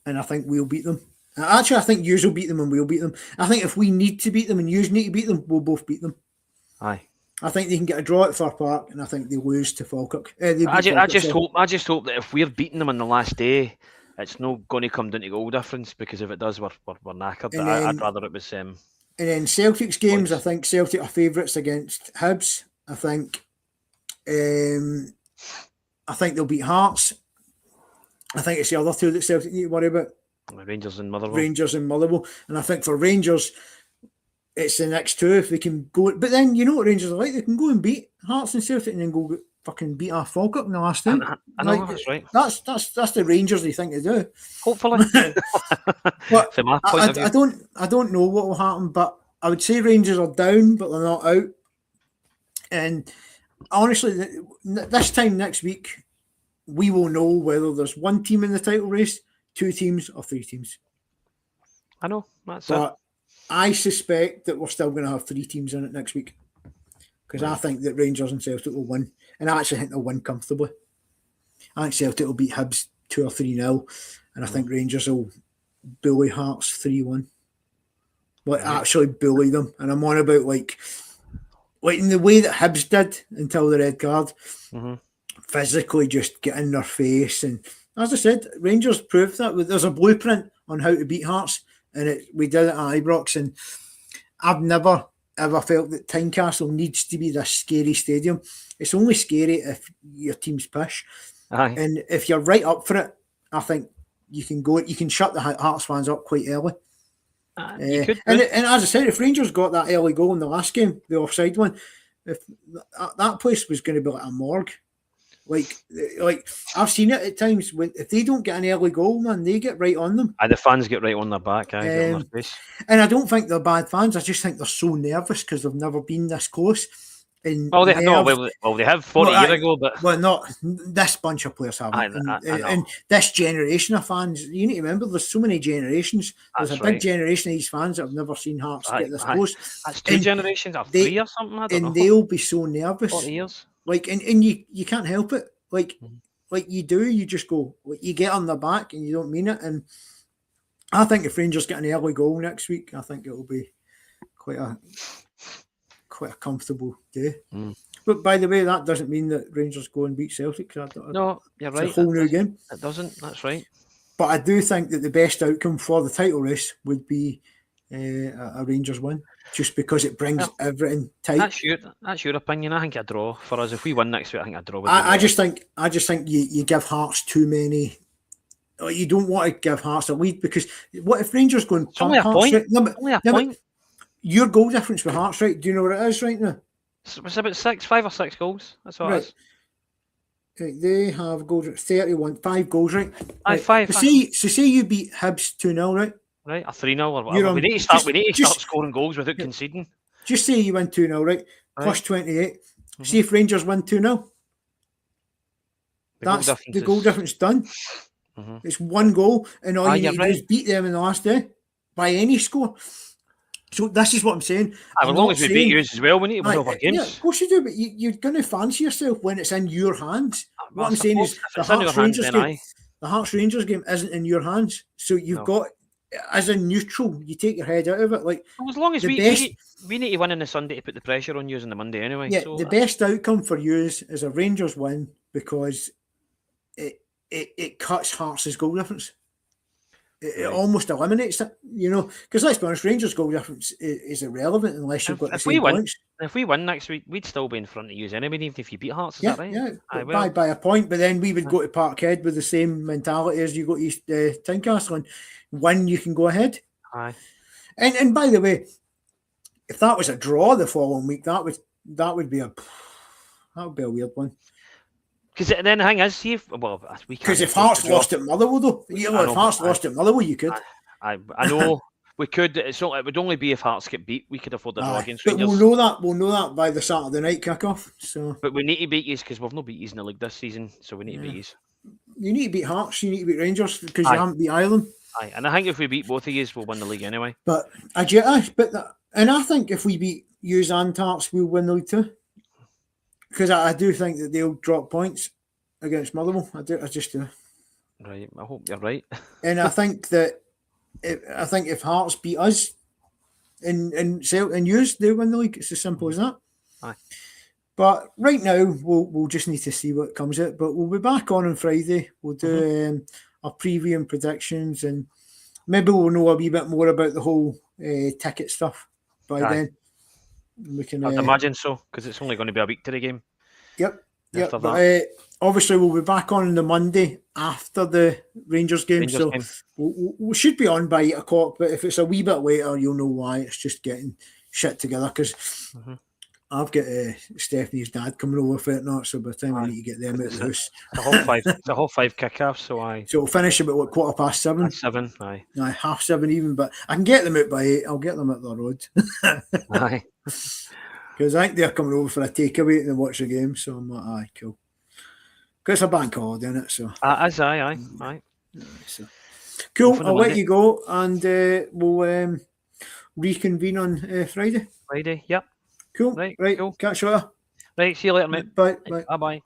And I think we'll beat them. Actually, I think Hughes will beat them and we'll beat them. I think if we need to beat them and Hughes need to beat them, we'll both beat them. Aye. I think they can get a draw at Fir Park, and I think they lose to Falkirk. I just hope that if we're beating them on the last day, it's not going to come down to goal difference, because if it does, we're knackered. I'd rather it was. And then Celtic's games, I think Celtic are favourites against Hibs. I think they'll beat Hearts. I think it's the other 2 that Celtic need to worry about. Rangers and Motherwell. And I think for Rangers, it's the next 2 if they can go. But then, you know what Rangers are like? They can go and beat Hearts and Celtic and then go fucking beat our Falkirk in the last time. I know, that's right. That's the Rangers they think to do. Hopefully. But from my point of view. I don't know what will happen, but I would say Rangers are down, but they're not out. And honestly, this time next week, we will know whether there's 1 team in the title race, 2 teams, or 3 teams. I know. That's it. I suspect that we're still going to have 3 teams in it next week, because I think that Rangers and Celtic will win, and I actually think they'll win comfortably. I think Celtic will beat Hibs 2 or 3-0, and I think Rangers will bully Hearts 3-1. Actually bully them, and I'm on about like in the way that Hibs did until the red card, physically just get in their face. And as I said, Rangers proved that there's a blueprint on how to beat Hearts, and we did it at Ibrox. And I've never ever felt that Tynecastle needs to be this scary stadium. It's only scary if your team's pish. Aye. And if you're right up for it, I think you can shut the Hearts fans up quite early. You could, and as I said, if Rangers got that early goal in the last game, the offside one, if that place was going to be like a morgue. Like I've seen it at times when if they don't get an early goal, man, they get right on them. And the fans get right on their back, get on their face. And I don't think they're bad fans. I just think they're so nervous because they've never been this close. And they have 40 years ago, but not this bunch of players haven't. And this generation of fans, you need to remember, there's so many generations. There's a big generation of these fans that have never seen Hearts get this close. That's 2 generations or 3 or something. I don't know. They'll be so nervous. 40 years. Like, and you can't help it. Like you do, you just go, you get on their back and you don't mean it. And I think if Rangers get an early goal next week, I think it will be quite a comfortable day. But by the way, that doesn't mean that Rangers go and beat Celtic. No, you're right. It's a whole new game. It doesn't. That's right. But I do think that the best outcome for the title race would be a Rangers win, just because it brings everything tight. That's your opinion. I think a draw for us. If we win next week, I think a draw. I just think you give Hearts too many. You don't want to give Hearts a lead, because what if Rangers go and pump Hearts? Only a point. Your goal difference with Hearts, right? Do you know what it is right now? It's about 5 or 6 goals. That's all it is. They have goals at 31, 5 goals, right? Aye, 5. So say you beat Hibs 2-0, right? Right, a 3-0 or whatever. We need to start scoring goals without conceding. Just say you win 2-0, right? Plus 28. See if Rangers win 2-0. That's the goal difference done. It's 1 goal, and all you need to do is beat them in the last day by any score. So this is what I'm saying. As long as we beat you as well, we need to win over games. Yeah, of course you do, but you're going to fancy yourself when it's in your hands. What I'm saying is the Hearts Rangers game isn't in your hands. So you've got, as a neutral, you take your head out of it. Like, as long as we need to win on the Sunday to put the pressure on you on the Monday anyway. Yeah, so the best outcome for you is a Rangers win, because it cuts Hearts' goal difference. It almost eliminates it, because let's be honest, Rangers' goal difference is irrelevant unless you've got the same points. If we win next week, we'd still be in front of you anyway, even if you beat Hearts. Is that right? Yeah, by a point. But then we would go to Parkhead with the same mentality as you go to Tynecastle, and win, you can go ahead. Aye. And by the way, if that was a draw the following week, that would be a weird one. Because then the thing is, because if Hearts lost at Motherwell, though, if Hearts lost at Motherwell, you could. I know we could. It would only be if Hearts get beat. We could afford the draw against Rangers. But we'll know that by the Saturday night kickoff. So, but we need to beat you, because we've not beat you in the league this season, so we need to beat you. You need to beat Hearts. You need to beat Rangers, because you haven't beat Ireland. Aye, and I think if we beat both of you, we'll win the league anyway. And I think if we beat you and Hearts, we'll win the league too. Because I do think that they'll drop points against Motherwell. I just do. Right, I hope you're right. And I think that if Hearts beat us and use, they'll win the league. It's as simple as that. Aye. But right now, we'll just need to see what comes out. But we'll be back on Friday. We'll do our preview and predictions, and maybe we'll know a wee bit more about the whole ticket stuff by then. We can. I'd imagine so, because it's only going to be a week to the game. Yep. But obviously we'll be back on the Monday after the Rangers game. We should be on by 8 o'clock. But if it's a wee bit later, you'll know why. It's just getting shit together, because I've got Stephanie's dad coming over for it, not so by the time we need to get them out of the house. It's a whole 5 kick-off, so it'll finish about 7:15. 7, aye. Aye, 7:30 even, but I can get them out by 8. I'll get them at the road. Aye. Because I think they're coming over for a takeaway and watch the game, so I'm like, aye, cool. Because it's a bank holiday, isn't it? So. Aye. So. Cool, I'll let you go, and we'll reconvene on Friday. Friday, yep. Cool. Right, Right. cool. Catch you later. Right, see you later, mate. Bye. Bye. Bye-bye.